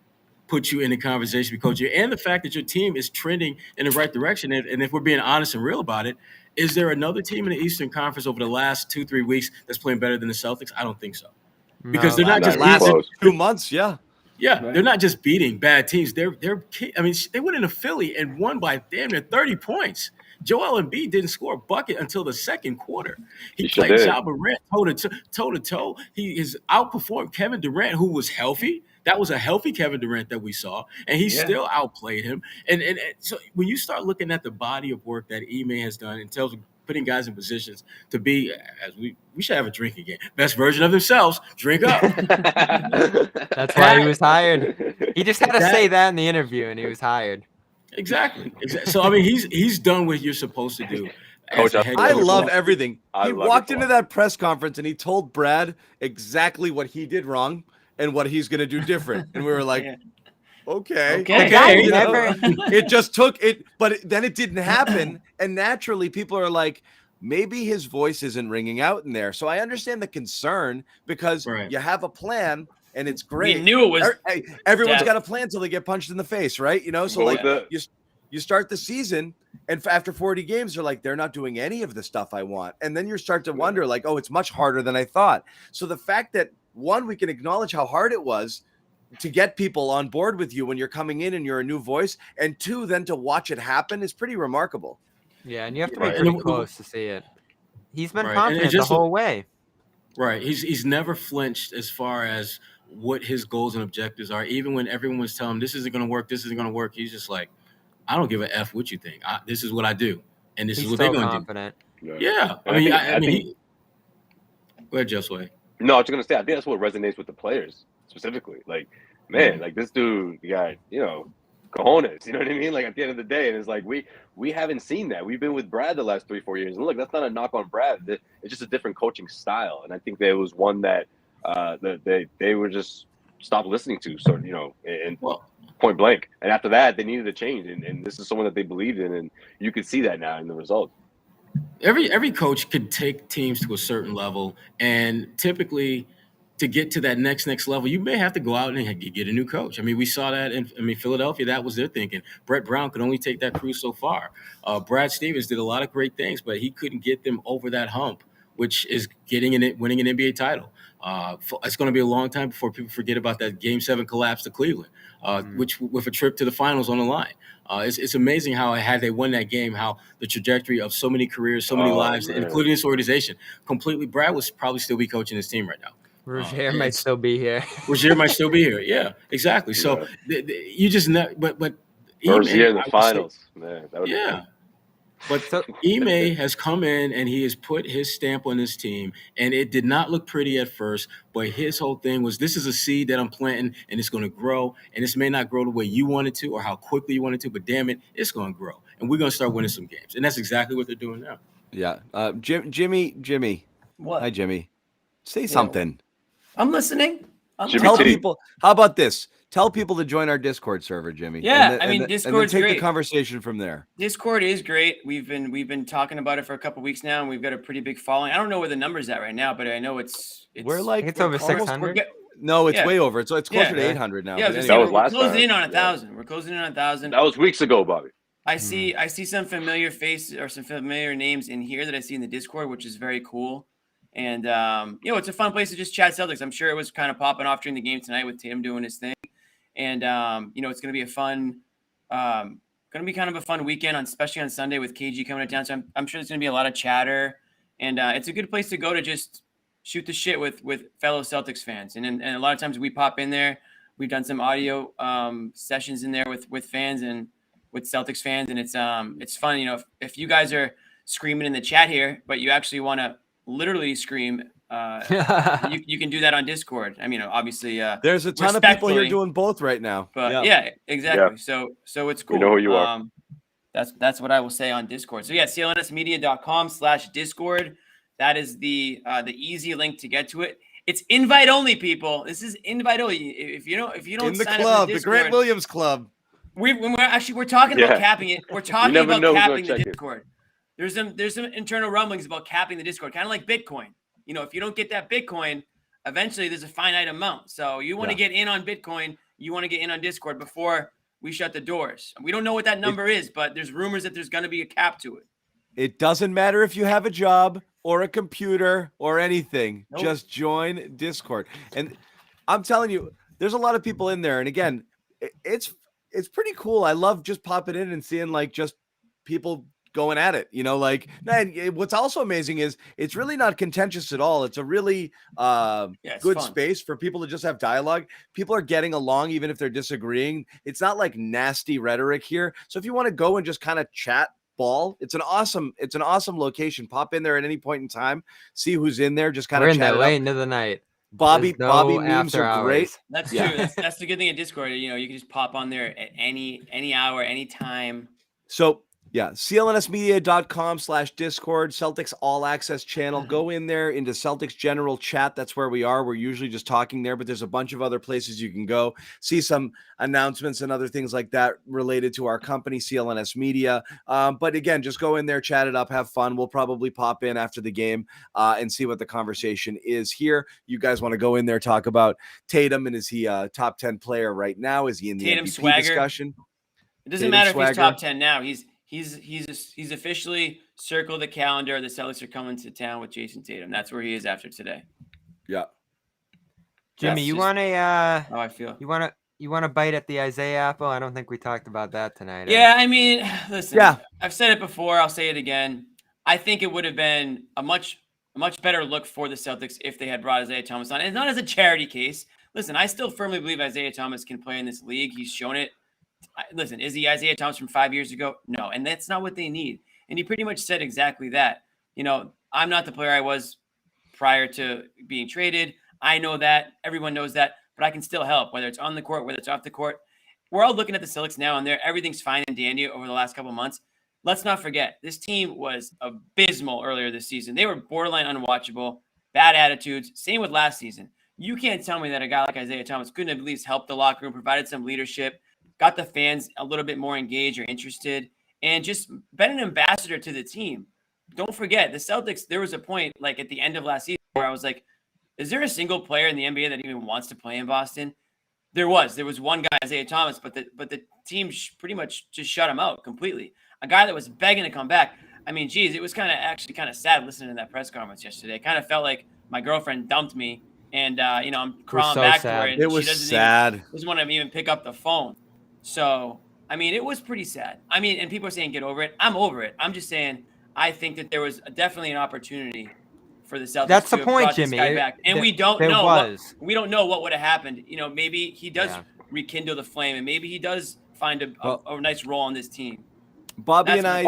puts you in the conversation with coach. And the fact that your team is trending in the right direction, and if we're being honest and real about it, is there another team in the Eastern Conference over the last 2-3 weeks that's playing better than the Celtics? I don't think so. Because they're not just last 2 months, yeah. Yeah, they're not just beating bad teams. They went into Philly and won by damn near 30 points. Joel Embiid didn't score a bucket until the second quarter. He played Ja Morant toe to toe. He has outperformed Kevin Durant, who was healthy. That was a healthy Kevin Durant that we saw, and he still outplayed him. And so when you start looking at the body of work that Ime has done in terms of putting guys in positions to be, as we should have a drinking game, best version of themselves, drink up. That's why he was hired. He just had to say that in the interview, and he was hired. Exactly. So I mean, he's done what you're supposed to do. Coach, I love everything. He walked into that press conference and he told Brad exactly what he did wrong and what he's going to do different, and we were like, okay. It just took it, but then it didn't happen, and naturally people are like, maybe his voice isn't ringing out in there. So I understand the concern because you have a plan. And it's great. We knew it was. Everyone's got a plan until they get punched in the face, right? So you start the season, and after 40 games, they're not doing any of the stuff I want, and then you start to wonder, oh, it's much harder than I thought. So the fact that one, we can acknowledge how hard it was to get people on board with you when you're coming in and you're a new voice, and two, then to watch it happen is pretty remarkable. Yeah, and you have to be pretty close to see it. He's been confident the whole way. Right. He's never flinched as far as what his goals and objectives are. Even when everyone was telling him this isn't going to work, he's just like, I don't give a F what you think. This is what I do, and this is what they're going to do. Yeah. I mean, go ahead, Josue. No, I was going to say, I think that's what resonates with the players specifically. This dude, you got, cojones, you know what I mean? At the end of the day, and it's we haven't seen that. We've been with Brad the last 3-4 years, and look, that's not a knock on Brad. It's just a different coaching style, and I think there was one that they were just stopped listening to, and point blank. And after that, they needed a change, and this is someone that they believed in, and you could see that now in the results. Every coach could take teams to a certain level, and typically to get to that next level, you may have to go out and get a new coach. We saw that in Philadelphia. That was their thinking. Brett Brown could only take that crew so far. Brad Stevens did a lot of great things, but he couldn't get them over that hump, which is winning an NBA title. It's going to be a long time before people forget about that Game 7 collapse to Cleveland, which with a trip to the finals on the line. It's amazing how had they won that game, how the trajectory of so many careers, so many lives, including this organization, completely. Brad would probably still be coaching his team right now. Rozier might still be here. Yeah, exactly. So you just know, but Rozier in the finals, man. That would But Ime has come in and he has put his stamp on this team, and it did not look pretty at first, but his whole thing was, this is a seed that I'm planting, and it's going to grow, and this may not grow the way you want it to or how quickly you want it to, but damn it, it's going to grow, and we're going to start winning some games, and that's exactly what they're doing now. Yeah. Jimmy. What? Hi, Jimmy. Say something. I'm listening. Tell people, how about this? Tell people to join our Discord server, Jimmy. Yeah, Discord's great. Take the conversation from there. Discord is great. We've been talking about it for a couple weeks now, and we've got a pretty big following. I don't know where the number's at right now, but I know it's over 600. No, it's Yeah. way over. It's closer Yeah. to 800 now. Yeah, I but was anyway. gonna say, was we're last closing time. in on Yeah. 1,000. We're closing in on 1,000. That was weeks ago, Bobby. I see some familiar faces or some familiar names in here that I see in the Discord, which is very cool. And it's a fun place to just chat Celtics. I'm sure it was kind of popping off during the game tonight with Tatum doing his thing. And it's going to be a fun, kind of a fun weekend, especially on Sunday with KG coming to town. So I'm sure there's going to be a lot of chatter, and it's a good place to go to just shoot the shit with fellow Celtics fans. And a lot of times we pop in there. We've done some audio sessions in there with fans and with Celtics fans, and it's fun. If you guys are screaming in the chat here, but you actually want to literally scream, you can do that on Discord. I mean, obviously, there's a ton of people here doing both right now. But yeah exactly. Yeah. So it's cool. We know who you are. That's what I will say on Discord. So yeah, clnsmedia.com/Discord. That is the easy link to get to it. It's invite only, people. This is invite only. If you don't in the sign club, up for the Grant Williams Club. We're talking about capping it. We're talking about capping the Discord. There's some internal rumblings about capping the Discord, kind of like Bitcoin. If you don't get that Bitcoin, eventually there's a finite amount. So you want to get in on Bitcoin, you want to get in on Discord before we shut the doors. We don't know what that number is, but there's rumors that there's going to be a cap to it. It doesn't matter if you have a job or a computer or anything. Nope. Just join Discord. And I'm telling you, there's a lot of people in there. And again, it's pretty cool. I love just popping in and seeing just people going at it, and what's also amazing is it's really not contentious at all. It's a really good fun space for people to just have dialogue. People are getting along, even if they're disagreeing. It's not like nasty rhetoric here. So if you want to go and just kind of chat ball, it's an awesome location. Pop in there at any point in time, see who's in there, just kind of chat late into the night. Bobby memes are great. That's true. That's the good thing at Discord. You can just pop on there at any hour, any time. So yeah, clnsmedia.com/Discord, Celtics All Access channel. Go in there into Celtics General Chat. That's where we are. We're usually just talking there, but there's a bunch of other places you can go. See some announcements and other things like that related to our company, CLNS Media. But again, just go in there, chat it up, have fun. We'll probably pop in after the game and see what the conversation is here. You guys want to go in there, talk about Tatum, and is he a top 10 player right now? Is he in the Tatum MVP swagger discussion? It doesn't matter if he's top 10 now. He's officially circled the calendar. The Celtics are coming to town with Jason Tatum. That's where he is after today. Yeah. Jimmy, you want how I feel. You want to bite at the Isaiah apple? I don't think we talked about that tonight. Yeah, I mean, listen. Yeah. I've said it before. I'll say it again. I think it would have been a much better look for the Celtics if they had brought Isaiah Thomas on. And not as a charity case. Listen, I still firmly believe Isaiah Thomas can play in this league. He's shown it. Listen, is he Isaiah Thomas from 5 years ago? No, and that's not what they need. And he pretty much said exactly that. I'm not the player I was prior to being traded. I know that. Everyone knows that. But I can still help, whether it's on the court, whether it's off the court. We're all looking at the Celtics now, and everything's fine and dandy over the last couple of months. Let's not forget, this team was abysmal earlier this season. They were borderline unwatchable, bad attitudes. Same with last season. You can't tell me that a guy like Isaiah Thomas couldn't have at least helped the locker room, provided some leadership, got the fans a little bit more engaged or interested, and just been an ambassador to the team. Don't forget, the Celtics, there was a point at the end of last season where I was like, is there a single player in the NBA that even wants to play in Boston? There was one guy, Isaiah Thomas, but the team pretty much just shut him out completely. A guy that was begging to come back. I mean, geez, it was kind of sad listening to that press conference yesterday. It kind of felt like my girlfriend dumped me, and I'm crawling back to her. And it was sad. Doesn't want to even pick up the phone. So, I mean, it was pretty sad. I mean, and people are saying get over it. I'm over it. I'm just saying I think that there was definitely an opportunity for the Celtics. That's the point, Jimmy. Back. And we don't know. We don't know what would have happened. Maybe he does rekindle the flame, and maybe he does find a nice role on this team. Bobby and I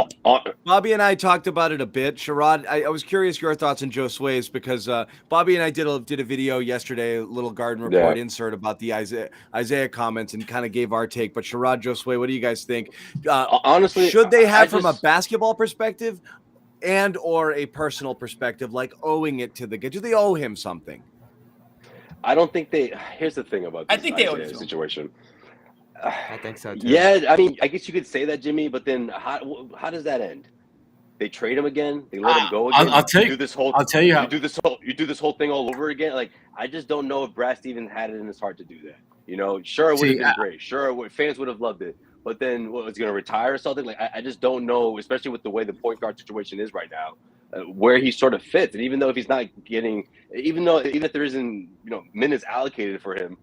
talked about it a bit. Sherrod, I was curious your thoughts on Josue's because Bobby and I did a video yesterday, a little Garden Report insert about the Isaiah comments and kind of gave our take. But Sherrod, Josue, what do you guys think? Honestly, should they have from a basketball perspective and or a personal perspective, like owing it to the guy? Do they owe him something? I don't think they. Here's the thing about this Isaiah situation. I think so too. Yeah, I mean, I guess you could say that, Jimmy, but then how does that end? they trade him again, they let him go again. I'll tell you. You do this whole thing all over again. Like, I just don't know if Brad Stevens had it in his heart to do that. You know, sure, it would have been great. Sure, fans would have loved it. But then, what, was he going to retire or something? Like, I just don't know, especially with the way the point guard situation is right now, where he sort of fits. And even though if he's not getting, even if there isn't, minutes allocated for him,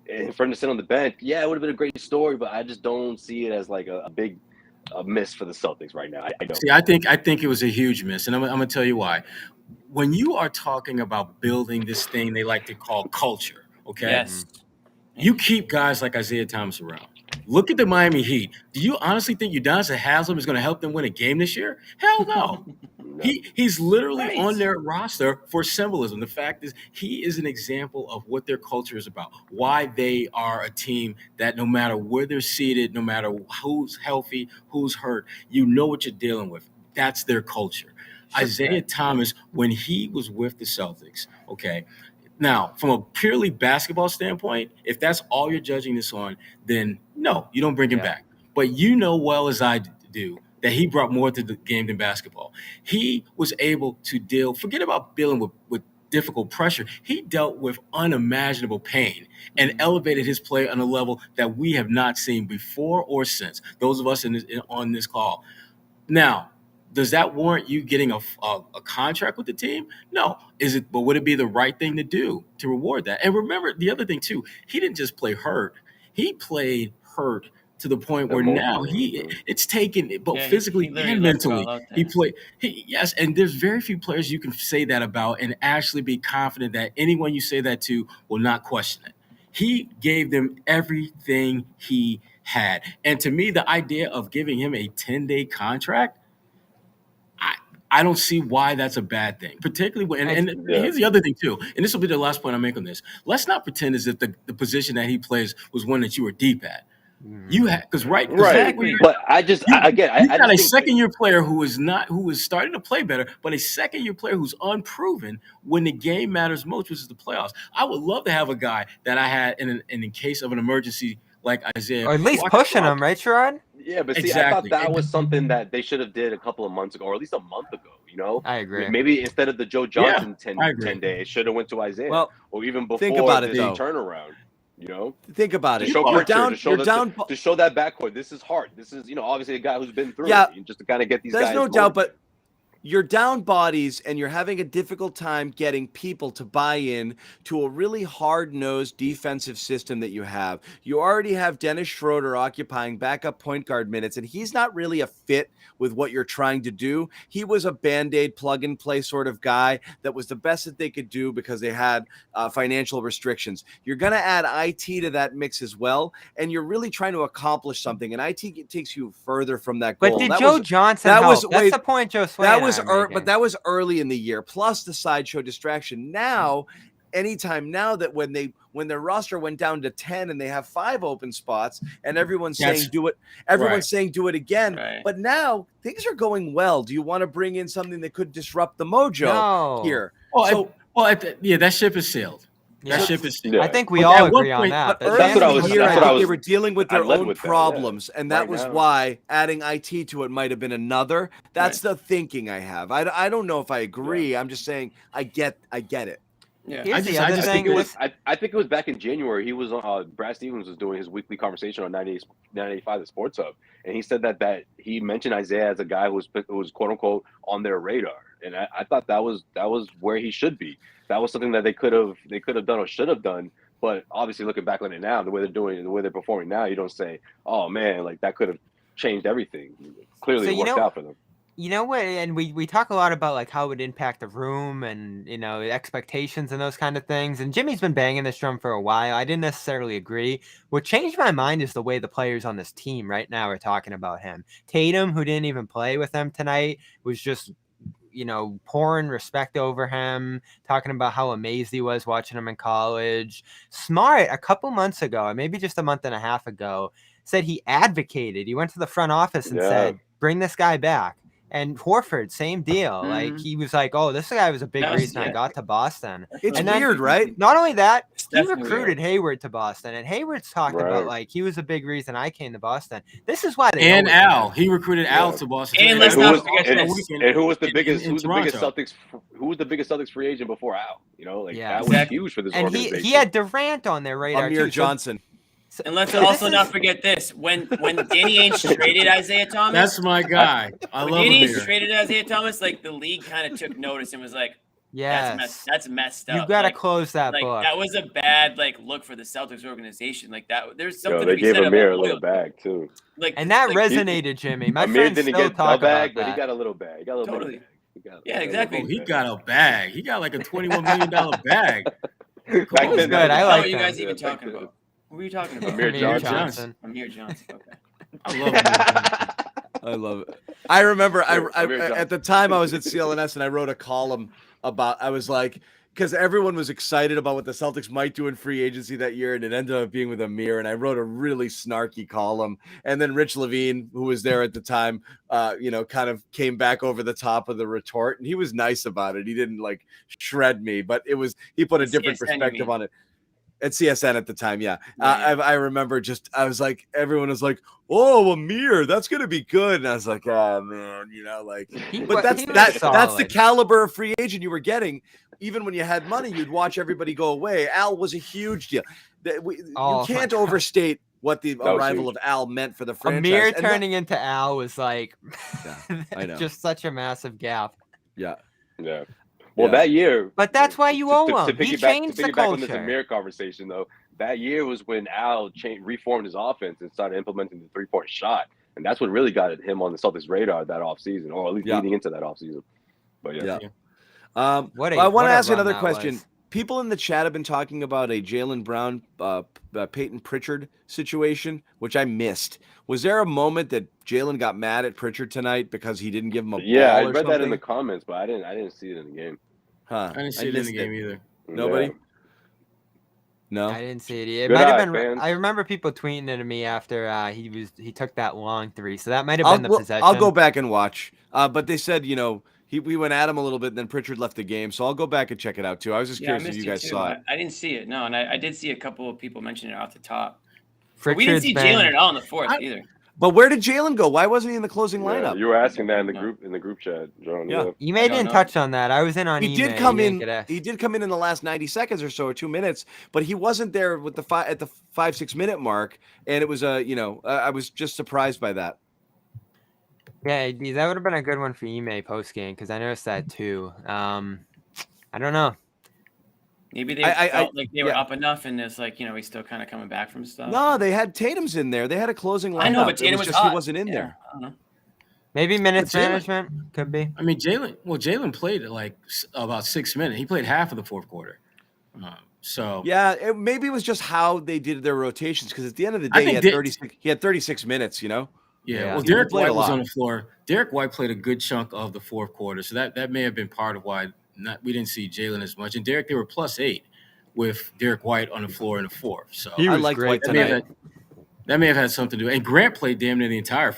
and for him to sit on the bench, yeah, it would have been a great story. But I just don't see it as like a big miss for the Celtics right now. I don't. See, I think it was a huge miss, and I'm going to tell you why. When you are talking about building this thing they like to call culture, okay? Yes. You keep guys like Isaiah Thomas around. Look at the Miami Heat. Do you honestly think Udoka Haslem is going to help them win a game this year? Hell no. He's literally on their roster for symbolism. The fact is, he is an example of what their culture is about, why they are a team that no matter where they're seated, no matter who's healthy, who's hurt, you know what you're dealing with. That's their culture. Isaiah Thomas, when he was with the Celtics, okay, now, from a purely basketball standpoint, if that's all you're judging this on, then no, you don't bring him back. But you know well as I do that he brought more to the game than basketball. He was able to forget about dealing with difficult pressure. He dealt with unimaginable pain and elevated his play on a level that we have not seen before or since, those of us on this call. Now, does that warrant you getting a contract with the team? No. But would it be the right thing to do to reward that? And remember the other thing too, he didn't just play hurt. He played hurt to the point where now it's taken both physically and mentally. He played. Yes, and there's very few players you can say that about and actually be confident that anyone you say that to will not question it. He gave them everything he had. And to me, the idea of giving him a 10-day contract, I don't see why that's a bad thing, particularly when, here's the other thing too, and this will be the last point I make on this. Let's not pretend as if the position that he plays was one that you were deep at. You had right. But I just got a second-year player who is starting to play better, but a second-year player who's unproven when the game matters most, which is the playoffs. I would love to have a guy that I had in case of an emergency like Isaiah, or at least pushing him, right, Sherrod? Yeah, but see, I thought that was something that they should have did a couple of months ago, or at least a month ago. I agree. Maybe instead of the Joe Johnson 10 days, should have went to Isaiah, or even before this turnaround. Think about it. To show that backcourt. This is hard. This is obviously a guy who's been through it, just to kind of get these guys. There's no doubt, but you're down bodies and you're having a difficult time getting people to buy in to a really hard-nosed defensive system that you have. You already have Dennis Schroeder occupying backup point guard minutes, and he's not really a fit with what you're trying to do. He was a Band-Aid plug-and-play sort of guy that was the best that they could do because they had financial restrictions. You're going to add IT to that mix as well, and you're really trying to accomplish something, and IT takes you further from that goal. But did Joe Johnson help? That's the point Joe Sway but that was early in the year, plus the sideshow distraction. Now, anytime now that when their roster went down to 10 and they have 5 open spots and everyone's saying do it again. Right. But now things are going well. Do you want to bring in something that could disrupt the mojo here? That ship is sailed. That ship is sailed. I think we all agree on that. But early in the year, I think they were dealing with their own problems, and that was why adding IT to it might have been another. That's the thinking I have. I don't know if I agree. I'm just saying I get it. Yeah, I think it was back in January. He was Brad Stevens was doing his weekly conversation on 98.5 the Sports Hub, and he said that he mentioned Isaiah as a guy who was quote unquote on their radar, and I thought that was where he should be. That was something that they could have done or should have done. But obviously, looking back on it now, the way they're performing now, you don't say, "Oh man, like that could have changed everything." Clearly, it worked out for them. You know what? And we talk a lot about like how it would impact the room and expectations and those kind of things. And Jimmy's been banging this drum for a while. I didn't necessarily agree. What changed my mind is the way the players on this team right now are talking about him. Tatum, who didn't even play with them tonight, was just pouring respect over him, talking about how amazed he was watching him in college. Smart, a couple months ago, maybe just a month and a half ago, said he advocated. He went to the front office and said, bring this guy back. And Horford, same deal. Like he was like, "Oh, this guy was a big reason I got to Boston." It's and weird, right? Not only that, he definitely recruited Hayward to Boston, and Hayward's talked about like he was a big reason I came to Boston. This is why they Al. He recruited Al to Boston. And let's not forget this. And who was the biggest? Who's the biggest Celtics? Who was the biggest Celtics free agent before Al? You know, like that was huge for this organization. And he had Durant on there radar Amir too. Johnson. And let's also not forget this: when Danny Ainge traded Isaiah Thomas, that's my guy. I love Danny him. Ainge traded Isaiah Thomas, like the league kind of took notice and was like, that's messed up. You got to like, close that book. That was a bad look for the Celtics organization. Like that, there's something they to be gave said Amir about a little bag too. And that resonated, Jimmy. My Amir friends didn't still get talk a bag, about but he got a little bag. He got a little totally. bag. Exactly. He got a bag. He got like a $21 million bag. Back then, good. I like what you that. guys even talking about? What were you talking about? Amir Johnson. Amir Johnson. Okay. I love him. I love it. I remember I at the time I was at CLNS and I wrote a column about, I was like, because everyone was excited about what the Celtics might do in free agency that year, and it ended up being with Amir, and I wrote a really snarky column. And then Rich Levine, who was there at the time, kind of came back over the top of the retort, and he was nice about it. He didn't like shred me, but he put a different perspective on it. At CSN at the time, yeah. I remember I was like, everyone was like, "Oh, Amir, that's gonna be good," and I was like, "Oh man," But that's the caliber of free agent you were getting. Even when you had money, you'd watch everybody go away. Al was a huge deal. You can't overstate what the arrival of Al meant for the franchise. Amir turning into Al was like, I know, just such a massive gap. Yeah. Well, that year, but that's why you owe him. He changed the culture. On this Amir conversation, though, that year was when Al reformed his offense and started implementing the three-point shot, and that's what really got him on the Celtics' radar that offseason, or at least leading into that offseason. But I want to ask you another question. People in the chat have been talking about a Jaylen Brown, Peyton Pritchard situation, which I missed. Was there a moment that Jaylen got mad at Pritchard tonight because he didn't give him a ball? Yeah, I read that in the comments, but I didn't see it in the game. I didn't see it in the game either. Nobody? Yeah. No, I didn't see it either. It might have been. I remember people tweeting it to me after he took that long three, so that might have been the possession. I'll go back and watch. But they said we went at him a little bit, and then Pritchard left the game, so I'll go back and check it out too. I was just curious if you guys saw it. I didn't see it, no, and I did see a couple of people mention it off the top. We Pritchard's didn't see Jaylen at all in the fourth either. But where did Jaylen go? Why wasn't he in the closing lineup? You were asking that in the group chat, John. Yeah. Ime didn't touch on that. I was in on He did come in. He did come in the last 90 seconds or so, or 2 minutes, but he wasn't there with at the 5-6 minute mark, and it was I was just surprised by that. Yeah, that would have been a good one for Ime post game because I noticed that too. I don't know. Maybe they felt like they were up enough, and it's like he's still kind of coming back from stuff. No, they had Tatum's in there. They had a closing lineup. I know, but Tatum was just he wasn't in there. I don't know. Maybe minutes management could be. I mean, Jaylen played like about 6 minutes. He played half of the fourth quarter. So yeah, maybe it was just how they did their rotations because at the end of the day, he had 36 minutes. Yeah. Well, Derek White was on the floor. Derek White played a good chunk of the fourth quarter, so that may have been part of why we didn't see Jaylen as much. And Derek, they were +8 with Derek White on the floor in the fourth. So I liked White tonight. That may have had something to do. And Grant played damn near the entire.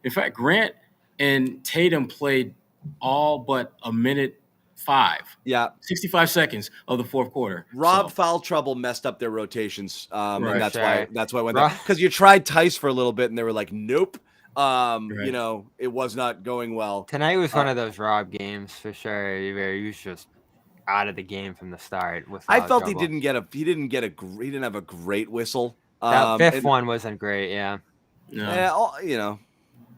In fact, Grant and Tatum played all but a minute 5. Yeah, 65 seconds of the fourth quarter. Foul trouble messed up their rotations, and that's why I went there. Because you tried Tice for a little bit, and they were like, nope. It was not going well. Tonight was one of those Rob games for sure, where he was just out of the game from the start. I felt he didn't have a great whistle. That fifth one wasn't great. Yeah. Yeah.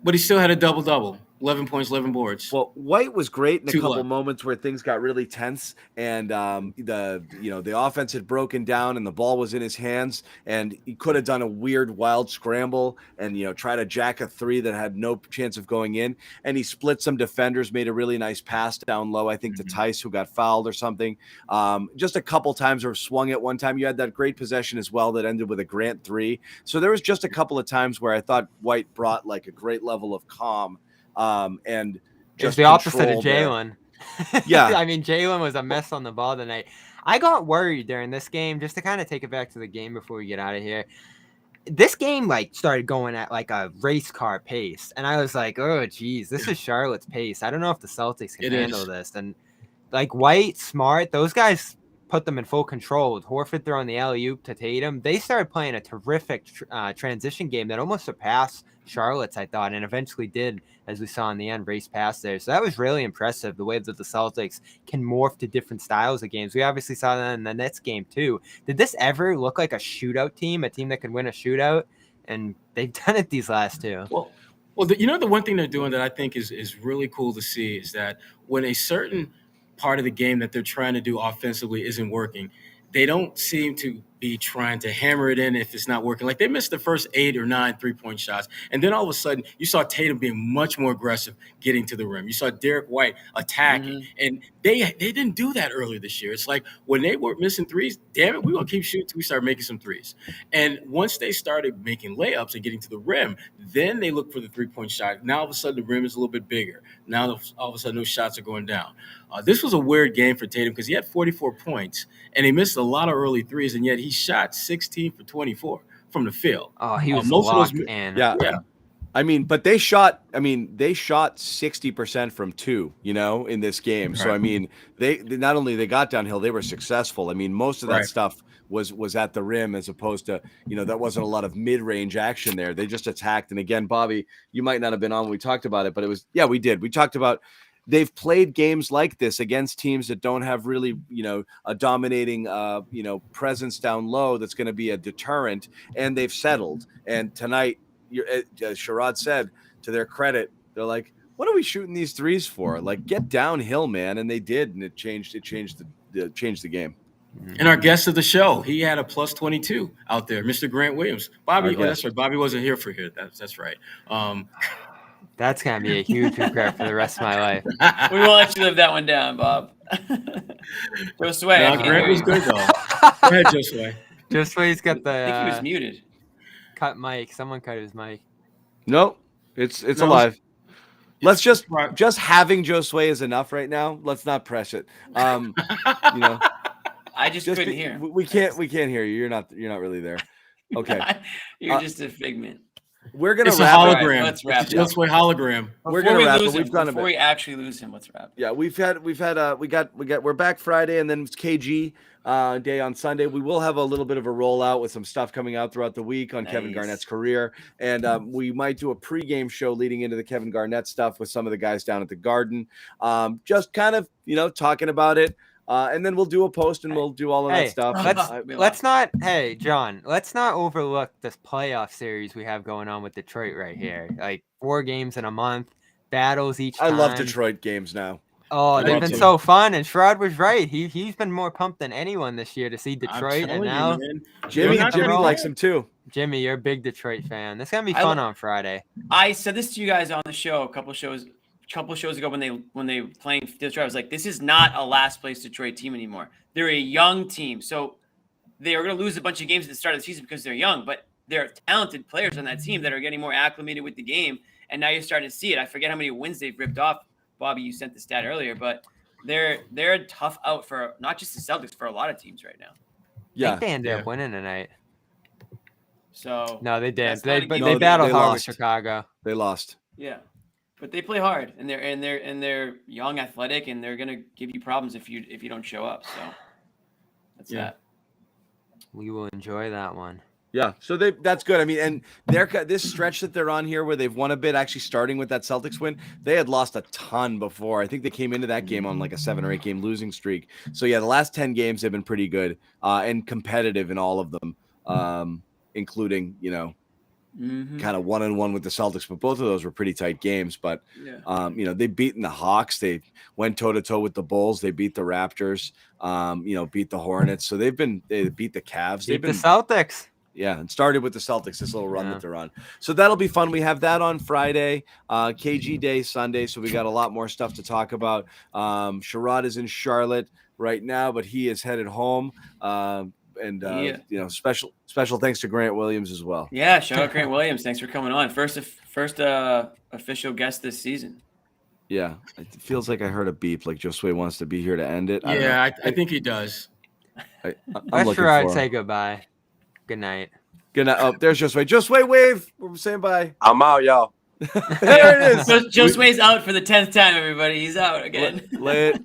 But he still had a double-double. 11 points, 11 boards. Well, White was great in a couple moments where things got really tense, and the offense had broken down, and the ball was in his hands, and he could have done a weird, wild scramble, and try to jack a three that had no chance of going in, and he split some defenders, made a really nice pass down low, I think to Tice, who got fouled or something. Just a couple times, or swung it one time. You had that great possession as well that ended with a Grant 3. So there was just a couple of times where I thought White brought like a great level of calm. And just the opposite of Jaylen. Yeah. I mean, Jaylen was a mess on the ball tonight. I got worried during this game, just to kind of take it back to the game before we get out of here. this game like started going at like a race car pace, and I was like, oh geez, this is Charlotte's pace. I don't know if the Celtics can handle this. And like White, Smart, those guys put them in full control. With Horford throwing the alley-oop to Tatum, they started playing a terrific transition game that almost surpassed Charlotte's, I thought, and eventually did, as we saw in the end, race past there. So that was really impressive, the way that the Celtics can morph to different styles of games. We obviously saw that in the Nets game too. Did this ever look like a shootout team, a team that could win a shootout? And they've done it these last two. Well, the one thing they're doing that I think is really cool to see is that when a certain part of the game that they're trying to do offensively isn't working, they don't seem to be trying to hammer it in if it's not working. Like they missed the first 8 or 9 3-point shots. And then all of a sudden you saw Tatum being much more aggressive getting to the rim. You saw Derek White attacking. And they didn't do that earlier this year. It's like when they were missing threes, damn it, we're going to keep shooting until we start making some threes. And once they started making layups and getting to the rim, then they look for the 3-point shot. Now all of a sudden the rim is a little bit bigger. Now all of a sudden those shots are going down. This was a weird game for Tatum because he had 44 points and he missed a lot of early threes, and yet he shot 16 for 24 from the field. Oh, he was locked in. Yeah. I mean, but they shot 60% from 2, in this game. Right. So, I mean, they not only they got downhill, they were successful. I mean, most of that stuff was at the rim as opposed to, that wasn't a lot of mid-range action there. They just attacked. And again, Bobby, you might not have been on when we talked about it, but it was, we did. We talked about they've played games like this against teams that don't have really, a dominating, presence down low that's going to be a deterrent, and they've settled. And tonight, Sherrod said, to their credit, they're like, "What are we shooting these threes for? Like, get downhill, man!" And they did, and it changed the game. And our guest of the show, he had a plus 22 out there, Mr. Grant Williams. Bobby, that's right. Bobby wasn't here for here. That's right. That's going to be a huge regret for the rest of my life. We won't let you live that one down, Bob. Josue. No, Grant was good, though. Go ahead, Josue. Josue's got the... I think he was muted. Cut mic. Someone cut his mic. No, it's alive. Let's just having Josue is enough right now. Let's not press it. I just couldn't hear. We can't hear you. You're not really there. Okay. You're just a figment. We're gonna wrap a hologram. Right, let's wrap it. Josue hologram. We're gonna wrap it. We've done before we actually lose him. Let's wrap. Yeah, we're back Friday, and then it's KG day on Sunday. We will have a little bit of a rollout with some stuff coming out throughout the week on Kevin Garnett's career, and we might do a pregame show leading into the Kevin Garnett stuff with some of the guys down at the Garden, just kind of talking about it. And then we'll do a post and we'll do all of that stuff. Let's not overlook this playoff series we have going on with Detroit right here. Like 4 games in a month, battles each time. I love Detroit games now. Oh, they've been so fun. And Sherrod was right. He's been more pumped than anyone this year to see Detroit. And now Jimmy likes him too. Jimmy, you're a big Detroit fan. This is gonna be fun on Friday. I said this to you guys on the show a couple shows ago when they were playing Detroit. I was like, this is not a last place Detroit team anymore. They're a young team. So they are going to lose a bunch of games at the start of the season because they're young, but there are talented players on that team that are getting more acclimated with the game. And now you're starting to see it. I forget how many wins they've ripped off. Bobby, you sent the stat earlier, but they're a tough out for not just the Celtics, for a lot of teams right now. Yeah. I think they ended up winning tonight. So no, they did. They battled hard with Chicago. They lost. Yeah. But they play hard, and they're young, athletic, and they're gonna give you problems if you don't show up. So that's that. We will enjoy that one. Yeah, so that's good. I mean, and this stretch that they're on here, where they've won a bit, actually starting with that Celtics win, they had lost a ton before. I think they came into that game on like a 7 or 8 game losing streak. So yeah, the last 10 games have been pretty good and competitive in all of them, including kind of 1-1 with the Celtics, but both of those were pretty tight games. But they've beaten the Hawks, they went toe-to-toe with the Bulls, they beat the Raptors, beat the Hornets. So they beat the Cavs, beat the Celtics. Yeah, and started with the Celtics, this little run that they're on. So that'll be fun. We have that on Friday, KG Day Sunday, so we got a lot more stuff to talk about. Sherrod is in Charlotte right now, but he is headed home. Special thanks to Grant Williams as well. Yeah, shout out Grant Williams. Thanks for coming on. First official guest this season. Yeah, it feels like I heard a beep, like Josue wants to be here to end it. I think he does. Let Sherrod say goodbye. Good night. Good night. Oh, there's Josue. Josue, wave. We're saying bye. I'm out, y'all. There it is. Josue's out for the 10th time, everybody. He's out again. Later.